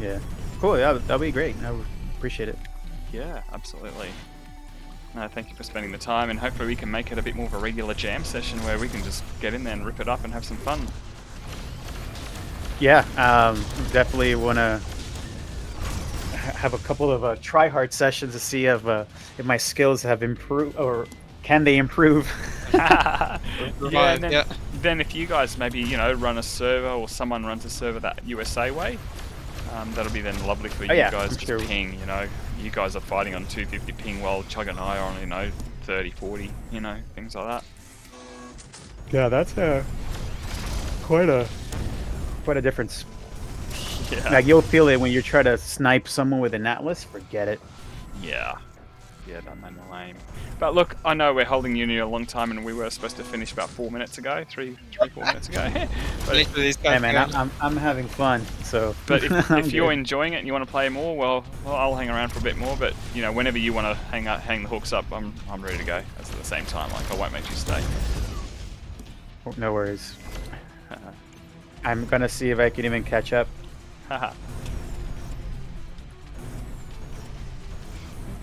Yeah. Cool. Yeah, that'll be great. I would appreciate it.
Yeah, absolutely. No, thank you for spending the time, and hopefully we can make it a bit more of a regular jam session where we can just get in there and rip it up and have some fun.
Yeah. Definitely want to have a couple of try-hard sessions to see if my skills have improved or can they improve.
Yeah, and then,
Yeah.
then if you guys maybe, you know, run a server or someone runs a server that USA way, that'll be then lovely for you
yeah,
guys
for
to
sure.
ping, you know. You guys are fighting on 250 ping while Chugg and I are on, you know, 30, 40, you know, things like that.
Yeah, that's quite a difference.
Yeah.
Like you'll feel it when you try to snipe someone with an Atlas. Forget it.
Yeah. Yeah, done that lame. But look, I know we're holding you near a long time, and we were supposed to finish about 4 minutes ago, 3, 4 minutes ago. but
Literally, these guys
Hey man,
go,
I'm having fun. So.
but
I'm
if you're
good.
enjoying it and you want to play more, well, I'll hang around for a bit more. But you know, whenever you want to hang the hooks up, I'm ready to go. That's at the same time. Like I won't make you stay.
No worries. I'm gonna see if I can even catch up.
Haha.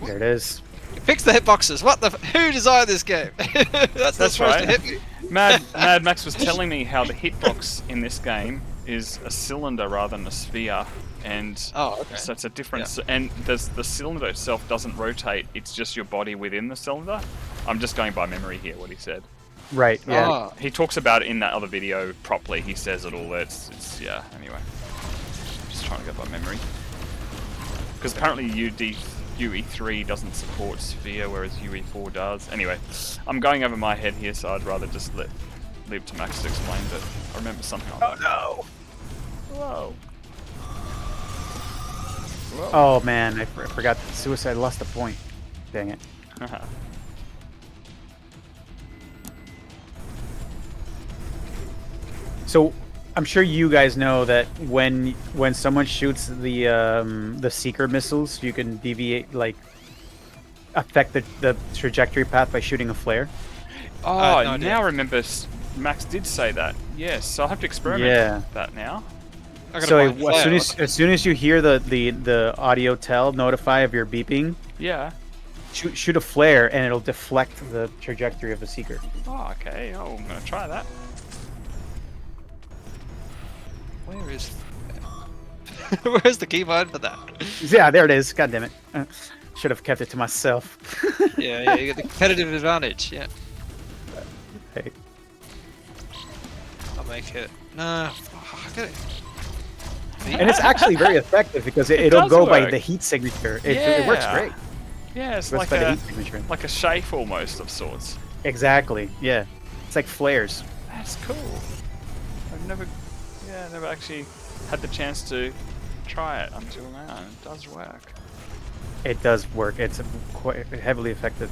There it is.
fix the hitboxes. What the? Who designed this game? That's not
That's
supposed
right.
to hit me.
Mad Max was telling me how the hitbox in this game is a cylinder rather than a sphere, and
Oh, okay.
so it's a different. And the cylinder itself doesn't rotate; it's just your body within the cylinder. I'm just going by memory here. What he said.
Right. Yeah.
Oh,
He talks about it in that other video properly. He says it all. It's yeah. Anyway, I'm just trying to go by memory because apparently UE3 doesn't support sphere, whereas UE4 does. Anyway, I'm going over my head here, so I'd rather just leave to Max to explain. But I remember something like that.
no.
Whoa. Whoa.
Oh man, I forgot that suicide lost the point. Dang it. So, I'm sure you guys know that when someone shoots the seeker missiles, you can deviate, like affect the trajectory path by shooting a flare.
Oh,
no idea.
now I remember Max did say that. Yes, so I'll have to experiment
Yeah.
with that now.
I gotta
So
buy a
as soon as you hear the audio notify of your beeping,
Yeah.
shoot a flare and it'll deflect the trajectory of the seeker.
Oh, okay. Oh, I'm gonna try that.
Where is? Where's the keybind for that?
Yeah, there it is. God damn it. Should have kept it to myself.
Yeah, you get the competitive advantage. Yeah,
Hey.
I'll make it. No, I got it.
And it's actually very effective because
It
it'll
does
go by
work.
the heat signature. It works
Yeah.
great.
Yeah, it's
It works
like
by the
a
heat signature.
like a shape almost of sorts.
Exactly. Yeah. It's like flares.
That's cool. I've never actually had the chance to try it until now. It does work.
It does work. It's quite heavily effective.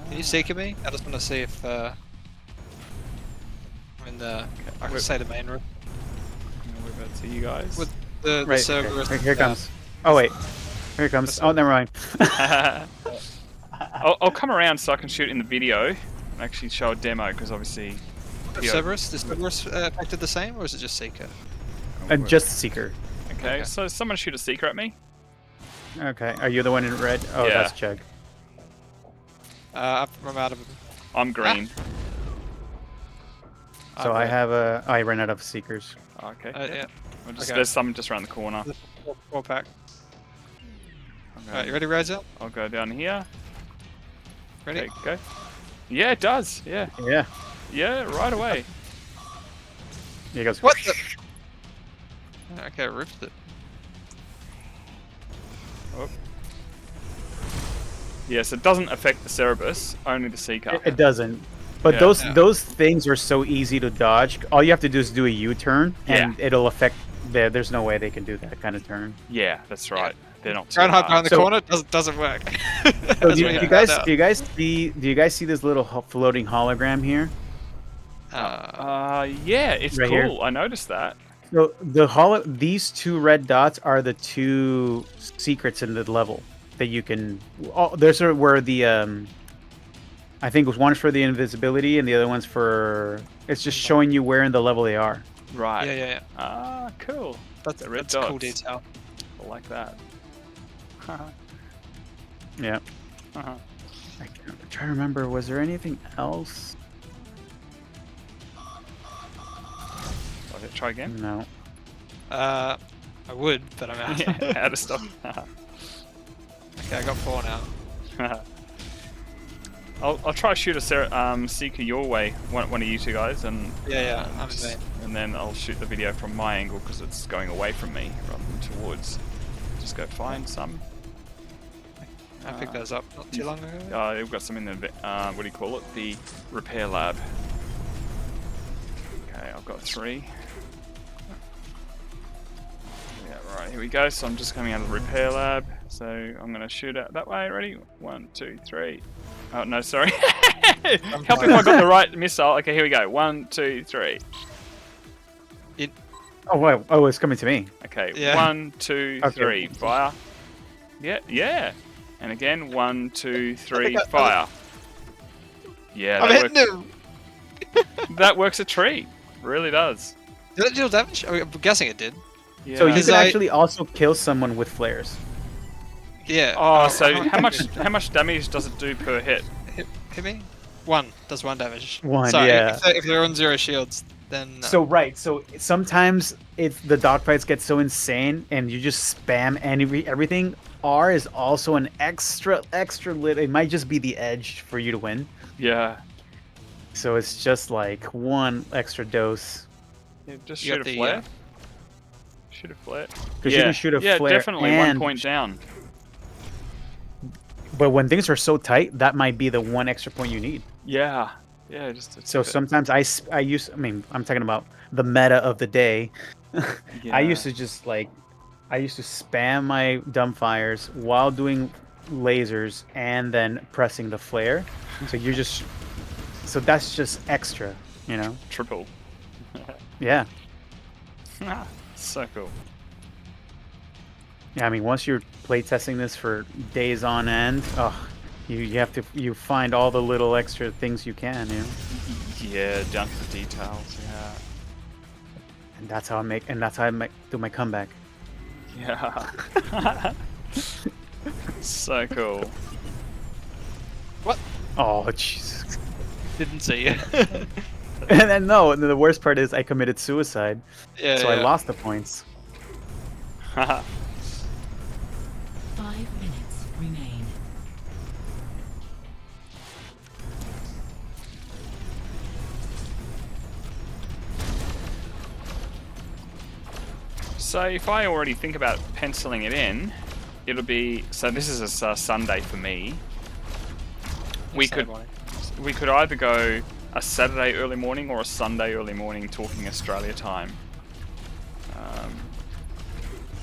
Can you seeker me? I just want to see if I'm in the. I can say the main room
We're about to see you guys.
with the
Right.
server.
Okay. Here it comes. Oh wait. Here it comes. Oh, never mind.
I'll come around so I can shoot in the video and actually show a demo because obviously.
Cerberus? Is Cerberus affected the same, or is it just seeker?
And just seeker.
Okay,
Okay.
so someone shoot a seeker at me.
Okay. Are you the one in red? Oh,
Yeah.
that's Chugg.
I'm out of them.
I'm green.
So I have a. I ran out of seekers.
Okay.
Yeah.
We'll just,
Okay.
There's some just around the corner.
Four pack.
I'm
Alright, you
going-
ready, Razor?
I'll go down here.
Ready?
Okay, go. Yeah, it does. Yeah.
Yeah.
Yeah, right away.
He goes.
What the? Okay, I ripped it.
Yes, it doesn't affect the Cerebus, only the Seeker.
It doesn't. But
Yeah.
those things are so easy to dodge. All you have to do is do a U-turn, and it'll affect. There's no way they can do that kind of turn.
Yeah, that's right. They're not too
Try and hide
hard.
behind the
So-
corner doesn't work.
So
That's
do
what
you
found
guys
out.
do you guys see this little floating hologram here?
Yeah, it's
Right
cool.
here.
I noticed that.
So these two red dots are the two secrets in the level that you can. Oh, there's where the I think one's for the invisibility and the other one's for. It's just showing you where in the level they are.
Right.
Yeah.
Ah, cool.
That's
The red
a cool
dots.
detail.
I like that.
Yeah. I'm trying to remember. Was there anything else?
Okay, try again.
No.
I would, but I'm out.
Yeah, out of stock.
Okay, I got 4 now.
I'll try to shoot a Seeker your way, one of you two guys, and
Yeah, I'm in main.
and then I'll shoot the video from my angle because it's going away from me rather than towards. Just go find some.
I picked those up not too long ago.
We've got some in the what do you call it? The repair lab. Okay, I've got 3. Yeah, right, here we go. So I'm just coming out of the repair lab. So I'm gonna shoot out that way. Ready? 1, 2, 3. Oh no, sorry. Help if I got the right missile. Okay, here we go. 1, 2, 3.
Oh wow! Oh, it's coming to me.
Okay,
Yeah.
1, 2,
Okay.
3. Fire. Yeah. And again, 1, 2, 3.
think
Fire. Yeah,
I'm
that
hitting
works.
him!
That works a treat. Really does.
Did it deal damage? I'm guessing it did.
Yeah.
So you
Because
can
I-
actually also kill someone with flares.
Yeah.
Oh, so how much damage does it do per hit?
Hit me? 1. Does 1 damage.
One,
So
yeah.
if they're on 0 shields, then...
So so sometimes the dogfights get so insane, and you just spam everything. R is also an extra lit. It might just be the edge for you to win.
Yeah.
So it's just like one extra dose.
Just
You
shoot
got
a
the,
flare. Shoot a flare.
Because you can shoot a
yeah,
flare
definitely
and
1 point down.
But when things are so tight, that might be the one extra point you need.
Yeah. Yeah, just
So sometimes I mean, I'm talking about the meta of the day.
Yeah.
I used to just spam my dumbfires while doing lasers and then pressing the flare. So that's just extra, you know?
triple.
Yeah.
So cool.
Yeah, I mean, once you're playtesting this for days on end, you find all the little extra things you can, you know?
Yeah, down to the details. Yeah.
And that's how I do my comeback.
Yeah. So cool.
Oh, Jesus.
Didn't see you.
And then and the worst part is I committed suicide,
Yeah,
so I lost the points.
5 minutes remain.
So if I already think about penciling it in, it'll be this is a Sunday for me. We could either go a Saturday early morning or a Sunday early morning talking Australia time.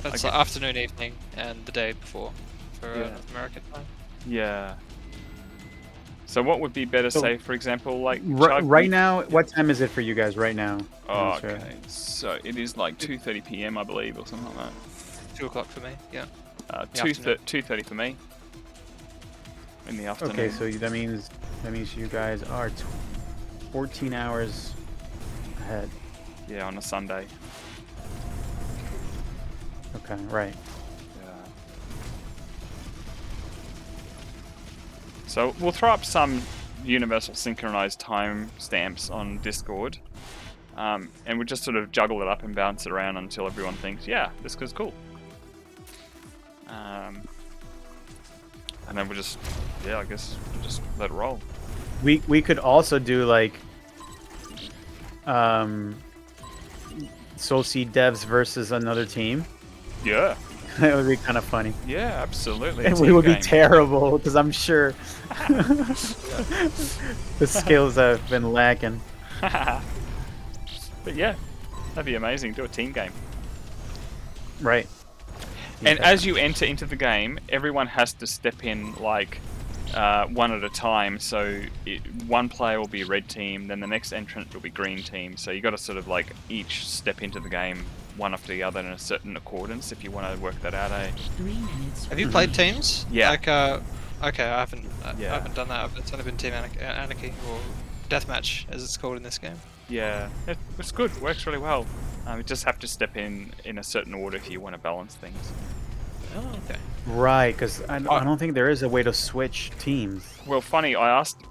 That's
Okay.
like afternoon, evening, and the day before for
Yeah.
American time.
Yeah. So what would be better,
So-
say, for example, like
Right,
Chugg?
right now, what time is it for you guys right now?
Oh,
That's right.
okay. So it is like 2:30 p.m. I believe, or something like
2 o'clock for me. Yeah.
that.
The afternoon.
2:30 for me. In the afternoon.
Okay, so that means you guys are 14 hours ahead.
Yeah, on a Sunday.
Okay, right.
Yeah. So we'll throw up some universal synchronized time stamps on Discord, and we'll just sort of juggle it up and bounce it around until everyone thinks, yeah, this is cool. And then we'll just, I guess we'll just let it roll.
We could also do like SolC devs versus another team.
Yeah.
That would be kind of funny.
Yeah, absolutely.
And we would be terrible because I'm sure the skills have been lacking.
But yeah, that'd be amazing. Do a team game.
Right.
And as you enter into the game, everyone has to step in like one at a time. So one player will be red team, then the next entrant will be green team. So you got to sort of like each step into the game one after the other in a certain accordance if you want to work that out.
3 minutes.
Have you played teams?
Yeah.
Like, okay, I haven't done that. It's only been Team Anarchy or Deathmatch, as it's called in this game.
Yeah, it's good. It works really well. You just have to step in a certain order if you want to balance things.
Oh, okay.
Right, because I don't think there is a way to switch teams.
Well, funny, I asked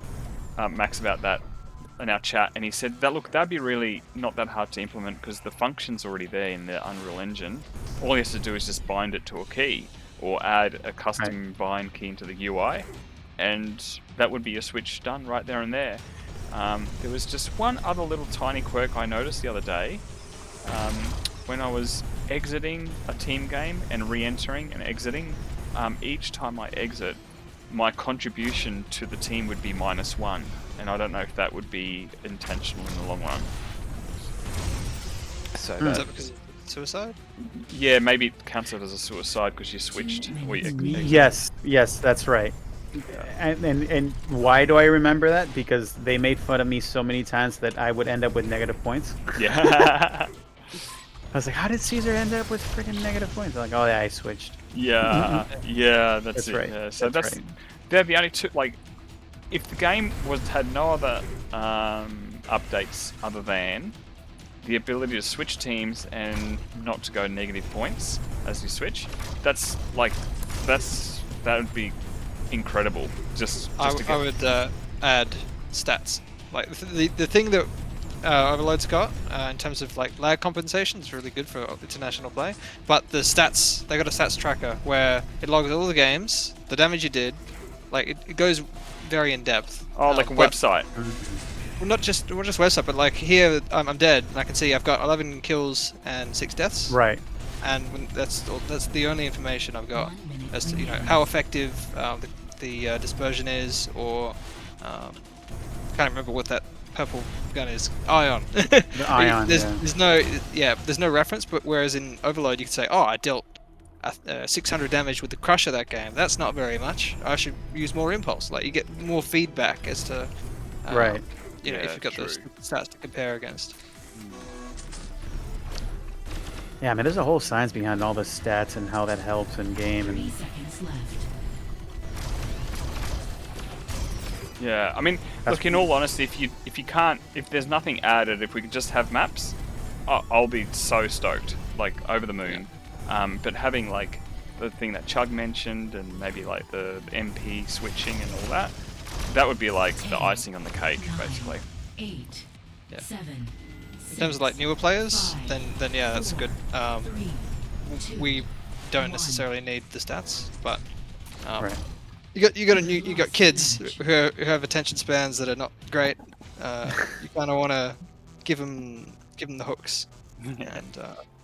Max about that in our chat, and he said that that'd be really not that hard to implement because the function's already there in the Unreal Engine. All he has to do is just bind it to a key or add a custom bind key into the UI, and that would be a switch done right there and there. There was just one other little tiny quirk I noticed the other day. When I was exiting a team game and re-entering and exiting, each time I exit, my contribution to the team would be -1, and I don't know if that would be intentional in the long run. So
Is that because of suicide?
yeah, maybe it counts it as a suicide because you switched. Or you
Yes, that's right. And why do I remember that? Because they made fun of me so many times that I would end up with negative points.
Yeah.
I was like, how did Caesar end up with freaking negative points? I'm like, oh yeah, I switched.
Yeah, that's it.
right.
Yeah. So
That's
that's
right.
they're the only two. Like, if the game had no other updates other than the ability to switch teams and not to go negative points as you switch, that would be incredible. Just to
I
get...
would add stats. Like the thing that Overload's got in terms of like lag compensation is really good for international play. But the stats, they got a stats tracker where it logs all the games, the damage you did. Like it goes very in depth.
Oh, like a website.
Well, not just website, but like here I'm dead, and I can see I've got 11 kills and 6 deaths.
Right.
And that's the only information I've got as to how effective the dispersion is, or can't remember what that purple gun is. Ion.
The ion.
There's no reference, but whereas in Overload you could say, oh, I dealt 600 damage with the Crusher that game. That's not very much. I should use more impulse. Like you get more feedback as to
Right.
if
Yeah,
you've got those
true.
stats to compare against.
Yeah, I mean, there's a whole science behind all the stats and how that helps in game.
3
And
seconds left.
Yeah, I mean, look, in all honesty, if there's nothing added, if we could just have maps, I'll be so stoked, like over the moon. But having like the thing that Chugg mentioned, and maybe like the MP switching and all that, that would be like the icing on the cake, basically.
8,
Yeah.
7.
In terms of like newer players, then yeah, that's good.
3,
We don't necessarily need the stats, but
Right.
you got kids who have attention spans that are not great. You kind of want to give them the hooks, and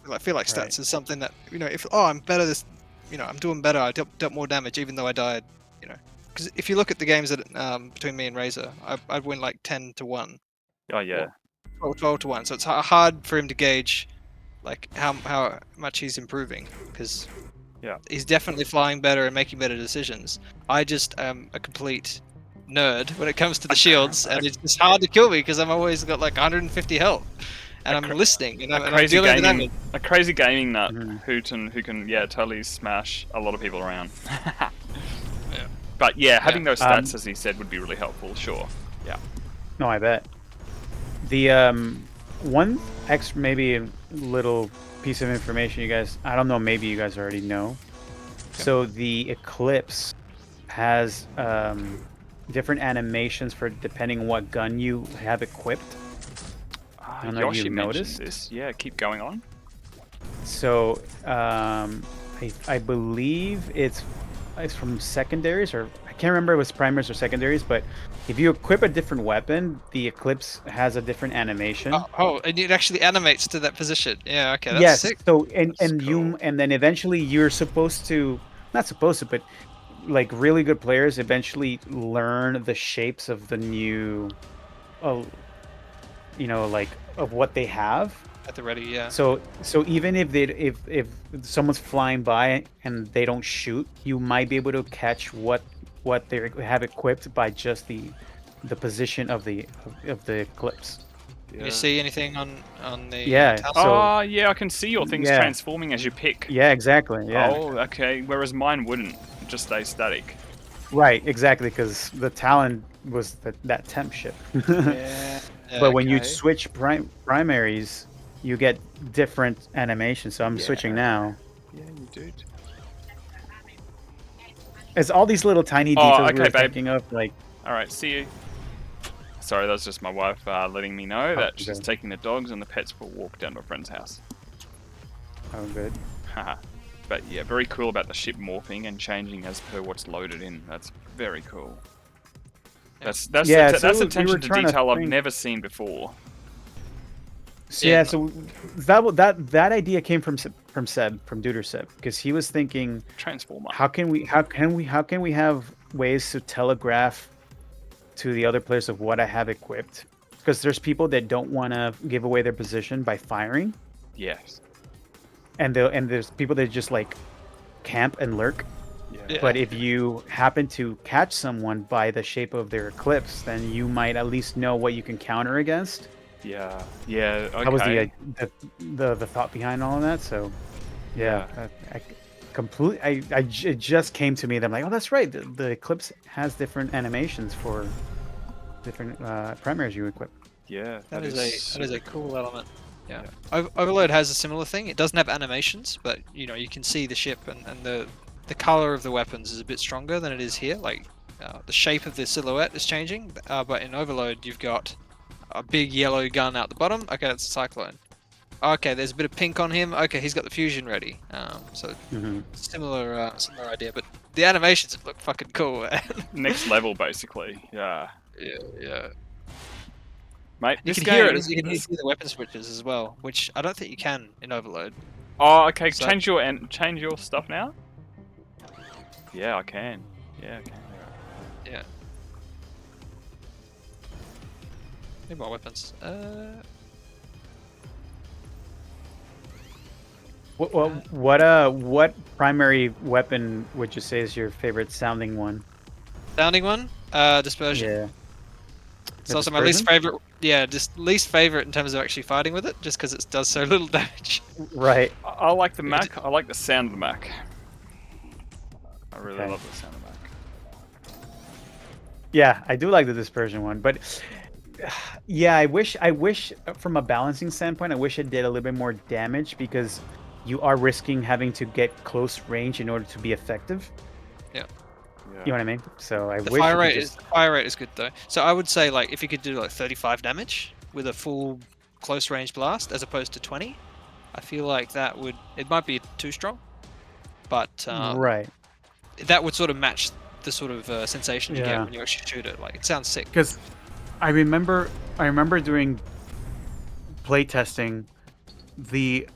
I feel like stats
Right.
is something that if I'm better this, I'm doing better. I dealt more damage even though I died. Because if you look at the games that between me and Razor, I'd win like 10 to 1.
Oh yeah.
12 to 1, so it's hard for him to gauge like how much he's improving, because he's definitely flying better and making better decisions. I just am a complete nerd when it comes to the shields, and it's just hard to kill me because I'm always got like 150 health, and I'm listening and I'm dealing with damage.
A crazy gaming nut
Mhm.
who can totally smash a lot of people around. But yeah, having those stats, as he said, would be really helpful. Sure. Yeah.
No, I bet. The one extra, maybe a little piece of information you guys, I don't know, maybe you guys already know. So the Eclipse has different animations for depending on what gun you have equipped. I don't know if
Yoshi
you've
mentioned
noticed.
this. Yeah, keep going on.
So I believe it's from secondaries, or I can't remember if it was primaries or secondaries, but if you equip a different weapon, the Eclipse has a different animation.
Oh, and it actually animates to that position. Yeah, okay, that's
Yes.
sick.
So
That's cool.
and then eventually you're supposed to, not supposed to, but like really good players eventually learn the shapes of the new, uh, like of what they have.
At the ready, yeah.
So even if someone's flying by and they don't shoot, you might be able to catch what they have equipped by just the position of the Eclipse.
Can you see anything on the
Yeah,
tower?
so-
Oh, yeah, I can see your things
Yeah.
transforming as you pick.
Yeah, exactly. Yeah.
Oh, okay. Whereas mine wouldn't. It just stay static.
Right, exactly, because the Talon was that temp ship.
Yeah.
But when you
okay.
switch primaries, you get different animations. So I'm switching now.
Yeah, you do.
It's all these little tiny
Oh,
details
okay,
we were
babe.
thinking of, like.
All right, see you. Sorry, that was just my wife letting me know that she's
okay.
taking the dogs and the pets for a walk down to a friend's house.
Oh, good.
Haha. But yeah, very cool about the ship morphing and changing as per what's loaded in. That's very cool. That's
Yeah,
that's
so we were
attention to
trying to
detail I've
think-
never seen before.
So,
Yeah.
yeah, so that idea came from Seb, from DuderSeb, because he was thinking,
Transformer.
how can we have ways to telegraph to the other players of what I have equipped? Because there's people that don't want to give away their position by firing,
Yes.
and there's people that just like camp and lurk.
Yeah.
But if you happen to catch someone by the shape of their Eclipse, then you might at least know what you can counter against.
Yeah. Yeah. Okay.
That was the thought behind all of that. So, yeah, it just came to me that I'm like, oh, that's right. The Eclipse has different animations for different primaries you equip.
Yeah.
That is a
super
cool element. Yeah. Overload has a similar thing. It doesn't have animations, but you can see the ship and the color of the weapons is a bit stronger than it is here. Like the shape of the silhouette is changing, but in Overload you've got a big yellow gun out the bottom. Okay, that's a Cyclone. Okay, there's a bit of pink on him. Okay, he's got the fusion ready. So similar idea, but the animations look fucking cool.
Next level, basically. Yeah.
Yeah.
Mate,
You
this
can hear
game.
it. You can hear the weapon switches as well, which I don't think you can in Overload.
Oh, okay.
So-
Change your stuff now. Yeah, I can. Yeah, I can.
Yeah. Need more weapons.
What primary weapon would you say is your favorite sounding one?
Sounding one? Dispersion.
Yeah.
It's
The
also my least
dispersion?
favorite. Yeah, just least favorite in terms of actually fighting with it, just because it does so little damage.
Right.
I like the Mac. I like the sound of the Mac. I really
Okay.
love the sound of the Mac.
Yeah, I do like the dispersion one, but yeah, I wish from a balancing standpoint, I wish it did a little bit more damage, because you are risking having to get close range in order to be effective.
Yeah.
You know what I mean? So I
The
wish
fire
it
rate
could
is
just...
fire rate is good though. So I would say like if you could do like 35 damage with a full close range blast as opposed to 20, I feel like it might be too strong, but
right.
that would sort of match the sort of sensation you get
Yeah.
when you actually shoot it. Like it sounds sick.
Because I remember doing playtesting, the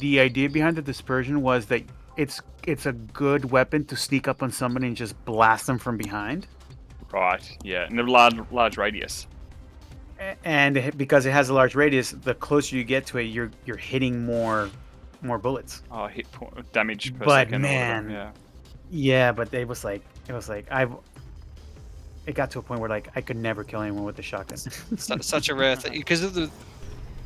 idea behind the dispersion was that it's a good weapon to sneak up on somebody and just blast them from behind.
Right. Yeah. And a large radius.
And because it has a large radius, the closer you get to it, you're hitting more bullets.
Oh, damage per
But
second.
man,
Or whatever. Yeah.
Yeah, but it got to a point where like I could never kill anyone with the shotgun.
Such a rare thing because of the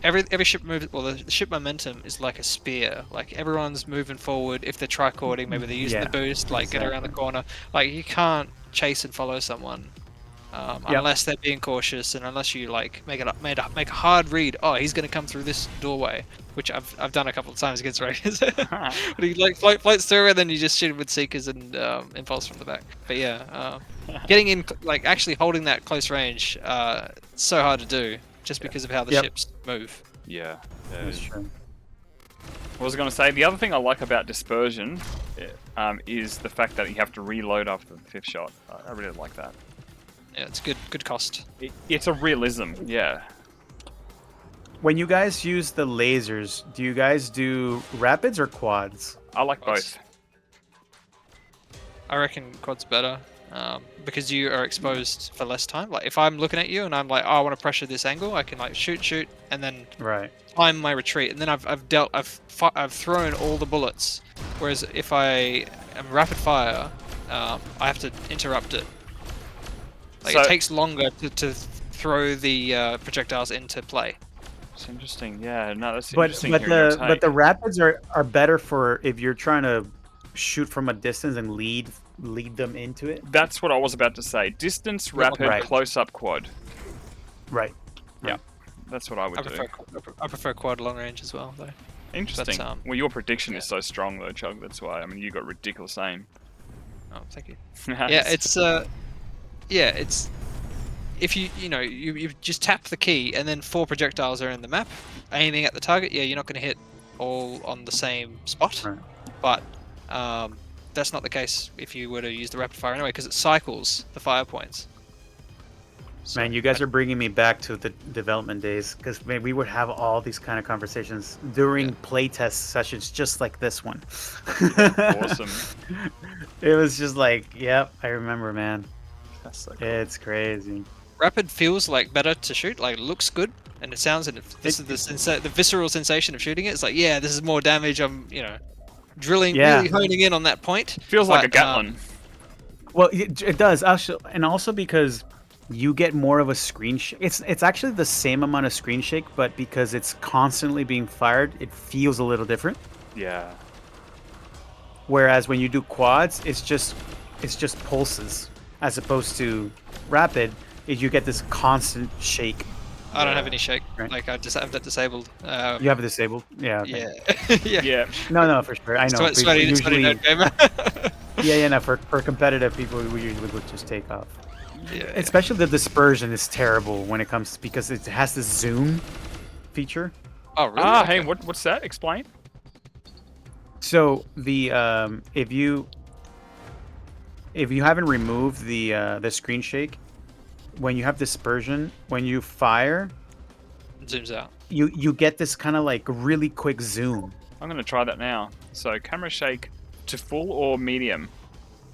every ship moves. Well, the ship momentum is like a spear. Like everyone's moving forward. If they're tricording, maybe they're using the boost. Like get around the corner. Like you can't chase and follow someone unless they're being cautious and unless you like make a hard read. Oh, he's going to come through this doorway, which I've done a couple of times against Raiders. But he like floats through and then you just shoot him with seekers and impulse from the back. But yeah, getting in like actually holding that close range, it's so hard to do just because of how the ships move.
Yeah,
That's true.
I was going to say, the other thing I like about dispersion is the fact that you have to reload after the 5th shot. I really like that.
Yeah, it's good cost.
It's a realism, yeah.
When you guys use the lasers, do you guys do rapids or quads?
I like both.
I reckon quad's better because you are exposed for less time. Like if I'm looking at you and I'm like, oh, I want to pressure this angle, I can like shoot, and then time my retreat, and then I've thrown all the bullets. Whereas if I am rapid fire, I have to interrupt it. Like
So-
it takes longer to throw the projectiles into play.
It's interesting, yeah. No, that's
But
interesting.
but
hearing your
the but
take.
the rapids are better for if you're trying to shoot from a distance and lead them into it.
That's what I was about to say. Distance, rapid,
Right.
close-up quad.
Right.
Yeah, that's what I would do.
I prefer quad long range as well, though.
Interesting.
But,
Well, your prediction is so strong, though, Chugg. That's why. I mean, you got ridiculous aim.
Oh, thank you. Yeah, it's if you just tap the key and then 4 projectiles are in the map aiming at the target. Yeah, you're not going to hit all on the same spot,
Right.
but that's not the case if you were to use the rapid fire anyway, because it cycles the fire points. So,
Man, you guys are bringing me back to the development days because we would have all these kind of conversations during playtest sessions, just like this one.
Awesome.
It was just like, yep, I remember, man.
That's so cool.
It's crazy.
rapid feels like better to shoot, like it looks good, and it sounds, and this is the visceral sensation of shooting it. It's like, yeah, this is more damage. I'm drilling, really honing in on that point.
Feels like a Gatlin.
Well, it does actually, and also because you get more of a screen shake. It's actually the same amount of screen shake, but because it's constantly being fired, it feels a little different.
Yeah.
Whereas when you do quads, it's just pulses, as opposed to rapid, you get this constant shake.
I don't have any shake.
Right.
Like I just have that disabled.
You have it disabled. Yeah. Okay.
Yeah.
Yeah.
No, for sure. I know.
Sweaty node gamer.
Yeah. No, for competitive people, we usually would just take off.
Yeah.
Especially the dispersion is terrible when it comes, because it has this zoom feature.
Oh really?
Ah,
Okay.
hey, what's that? Explain.
So the if you haven't removed the screen shake, when you have dispersion, when you fire,
It zooms out.
you get this kind of like really quick zoom.
I'm gonna try that now. So camera shake to full or medium?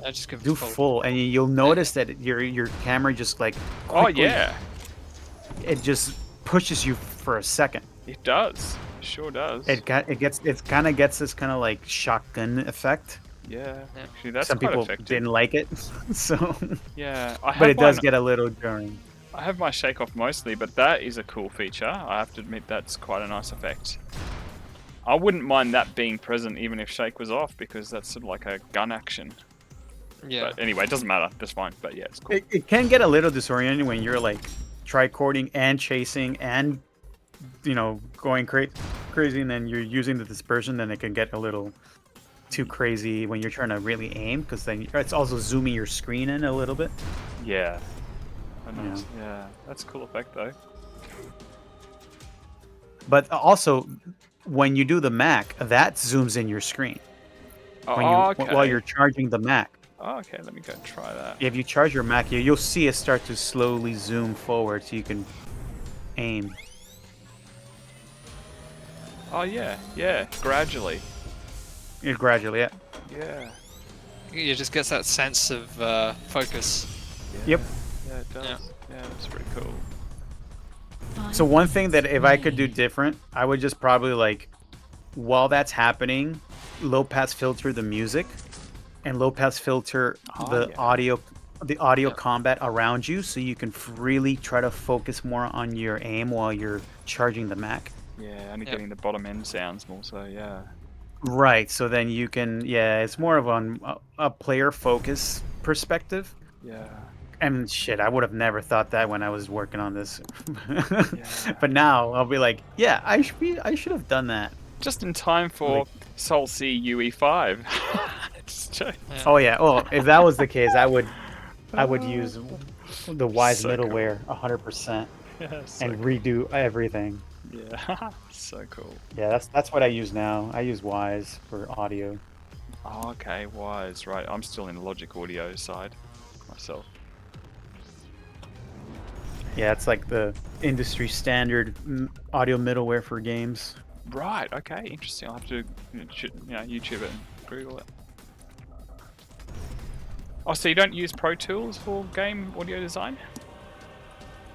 I just give it
Do full, and you'll notice that your camera just like
Oh
quickly,
yeah,
it just pushes you for a second.
it does. It sure does.
It kind of gets this kind of like shotgun effect.
Yeah. Actually, that's
Some
quite
people
effective.
didn't like it, so
Yeah.
but it does get a little jarring.
I have my shake off mostly, but that is a cool feature. I have to admit that's quite a nice effect. I wouldn't mind that being present even if shake was off, because that's sort of like a gun action.
Yeah.
But anyway, it doesn't matter. That's fine. But yeah, it's cool.
It can get a little disorienting when you're like tricording and chasing and going crazy, and then you're using the dispersion. Then it can get a little too crazy when you're trying to really aim, because then it's also zooming your screen in a little bit.
Yeah. Yeah, that's a cool effect though.
But also, when you do the Mac, that zooms in your screen when
okay.
while you're charging the Mac.
Oh, okay, let me go try that.
If you charge your Mac, you'll see it start to slowly zoom forward, so you can aim.
Oh yeah, gradually.
Gradually, yeah.
Yeah.
You just get that sense of focus.
Yep.
Yeah, it does. Yeah, that's pretty cool.
So one thing that if I could do different, I would just probably like, while that's happening, low pass filter the music, and low pass filter the audio combat around you, so you can really try to focus more on your aim while you're charging the Mac.
Yeah, only getting the bottom end sounds more so, yeah.
Right. So then you can, it's more of a player focus perspective.
Yeah.
And shit, I would have never thought that when I was working on this.
Yeah.
But now I'll be like, yeah, I should have done that.
Just in time for SolC UE5. Just joking.
Yeah.
Oh yeah. Oh, if that was the case, I would use the Wise
So cool.
middleware 100%
Yeah, so
and redo everything.
yeah, so cool.
Yeah, that's what I use now. I use Wise for audio.
Oh, okay, Wise, right. I'm still in the Logic Audio side myself.
Yeah, it's like the industry standard audio middleware for games.
Right, okay, interesting. I'll have to YouTube it and Google it. Oh, so you don't use Pro Tools for game audio design?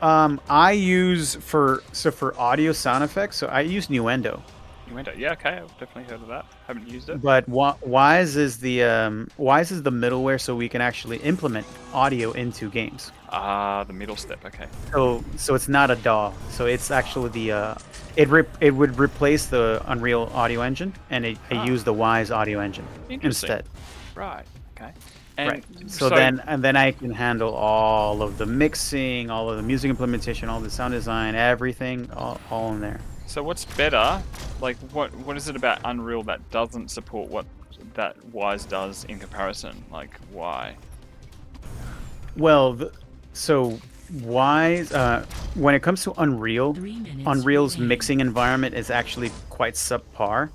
I use for audio sound effects, so I use Nuendo.
Nuendo, yeah, okay, I've definitely heard of that. Haven't used it.
But Wise is the middleware, so we can actually implement audio into games.
Ah, the middle step, okay.
So it's not a DAW. So it's actually the it would replace the Unreal Audio Engine, and I use the Wise Audio Engine
Interesting.
instead.
Right, okay. And
Right. So then I can handle all of the mixing, all of the music implementation, all the sound design, everything, all in there.
So what's better? Like, what is it about Unreal that doesn't support what that Wise does in comparison? Like, why?
Well, so Wise, when it comes to Unreal,
3 minutes
Unreal's
remaining.
mixing environment is actually quite subpar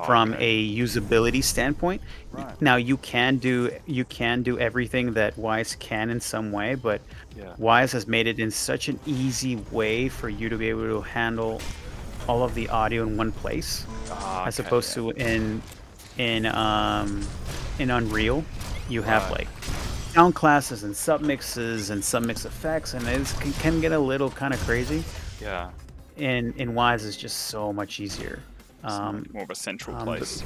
from a usability standpoint.
Right.
Now you can do everything that Wise can in some way, but
Yeah.
Wise has made it in such an easy way for you to be able to handle all of the audio in one place,
Ah,
as
okay,
opposed
yeah.
to in Unreal, you have
Right.
like sound classes and submixes and submix effects, and it can get a little kind of crazy.
Yeah.
In Wise, it's just so much easier.
It's more of a central place.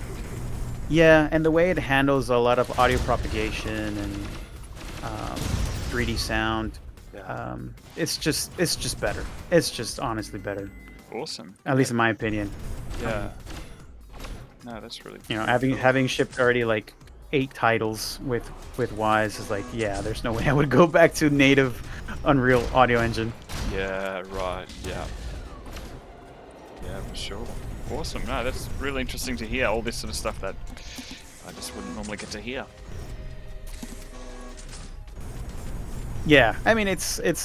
Yeah, and the way it handles a lot of audio propagation and 3D sound,
Yeah.
it's just better. It's just honestly better,
Awesome.
at least in my opinion.
Yeah. No, that's really.
You know, having shipped already like 8 titles with Wise is like, yeah, there's no way I would go back to native Unreal Audio Engine.
Yeah. Right. Yeah. Yeah, for sure. Awesome. No, that's really interesting to hear. All this sort of stuff that I just wouldn't normally get to hear.
Yeah, I mean it's at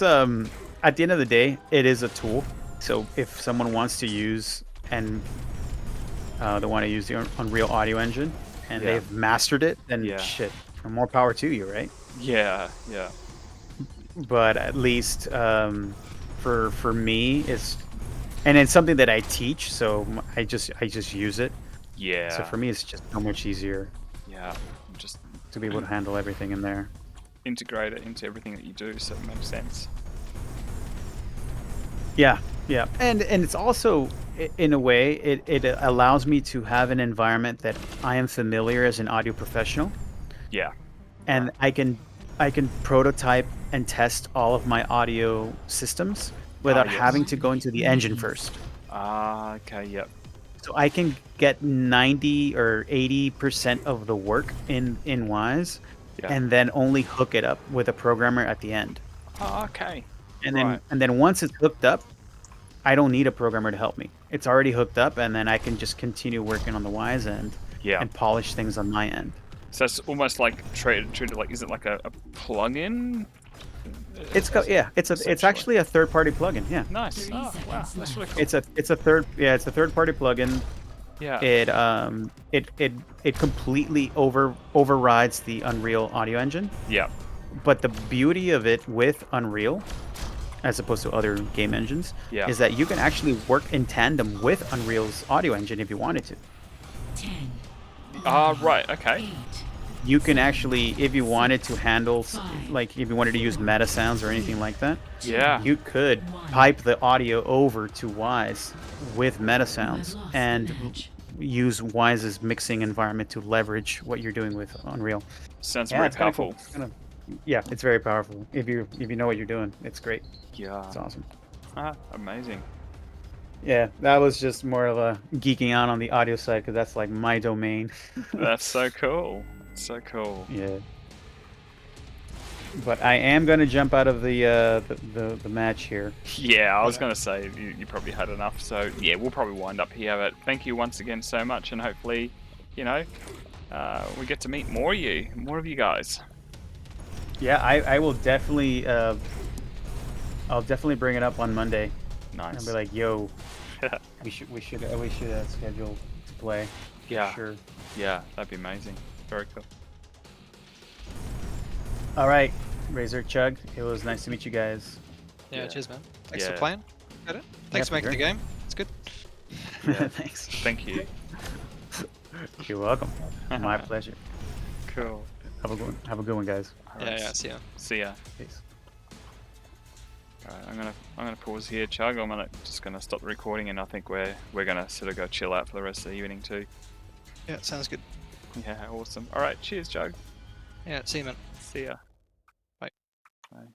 the end of the day, it is a tool. So if someone wants to use and they want to use the Unreal Audio Engine and
Yeah.
they've mastered it, then
Yeah.
shit, more power to you, right?
Yeah. Yeah.
But at least for me, and it's something that I teach, so I just use it.
Yeah.
So for me, it's just so much easier
Yeah. Just
to be able to handle everything in there.
integrate it into everything that you do, so it makes sense.
Yeah, yeah, and it's also in a way it allows me to have an environment that I am familiar as an audio professional,
Yeah.
and I can prototype and test all of my audio systems without
yes.
having to go into the engine first.
Ah, okay, yep.
So I can get 90 or 80% of the work in Wise,
Yeah.
and then only hook it up with a programmer at the end.
Oh, okay.
And
Right.
then once it's hooked up, I don't need a programmer to help me. It's already hooked up, and then I can just continue working on the Wise end
Yeah.
and polish things on my end.
So it's almost like treated like, is it like a plug-in?
It's
Essentially.
actually a third-party plugin. Yeah,
Nice.
30
Oh, wow,
seconds
that's really
left.
cool.
it's a third-party plugin.
Yeah.
It completely overrides the Unreal Audio Engine.
Yeah.
But the beauty of it with Unreal, as opposed to other game engines,
Yeah.
is that you can actually work in tandem with Unreal's audio engine if you wanted to.
10,
Ah, right. Okay.
8,
You can actually, if you wanted to handle,
Five.
like if you wanted to use meta sounds or anything like that,
Yeah.
you could pipe the audio over to Wise with meta sounds
lost the
and
match.
use Wise's mixing environment to leverage what you're doing with Unreal.
Sounds
Yeah,
very
it's kinda cool.
powerful.
It's kinda- yeah, it's very powerful. If you know what you're doing, it's great.
Yeah.
It's awesome.
Ah, amazing.
Yeah, that was just more of a geeking out on the audio side because that's like my domain.
That's so cool. So cool.
Yeah. But I am gonna jump out of the match here.
Yeah, I was going to say you probably had enough. So yeah, we'll probably wind up here. But thank you once again so much, and hopefully, you know, we get to meet more of you guys.
Yeah, I will definitely. I'll definitely bring it up on Monday.
Nice.
I'll be like, yo, we should schedule to play.
Yeah.
Sure.
Yeah, that'd be amazing. Very cool.
All right, Razor, Chugg. It was nice to meet you guys.
Yeah,
Yeah.
cheers, man. Thanks
Yeah.
for playing. Got it. Thanks
Yeah,
for making the
sure.
game. It's good.
Yeah.
Thanks.
Thank you.
You're welcome. My pleasure.
Cool.
Have a good one, guys.
All
Yeah,
right,
yeah. See ya.
See ya.
Peace.
All right, I'm gonna pause here, Chugg. I'm just gonna stop the recording, and I think we're gonna sort of go chill out for the rest of the evening too.
Yeah, sounds good.
Yeah, awesome. All right, cheers, Chugg.
Yeah, see you, man.
See ya.
Bye.
Bye.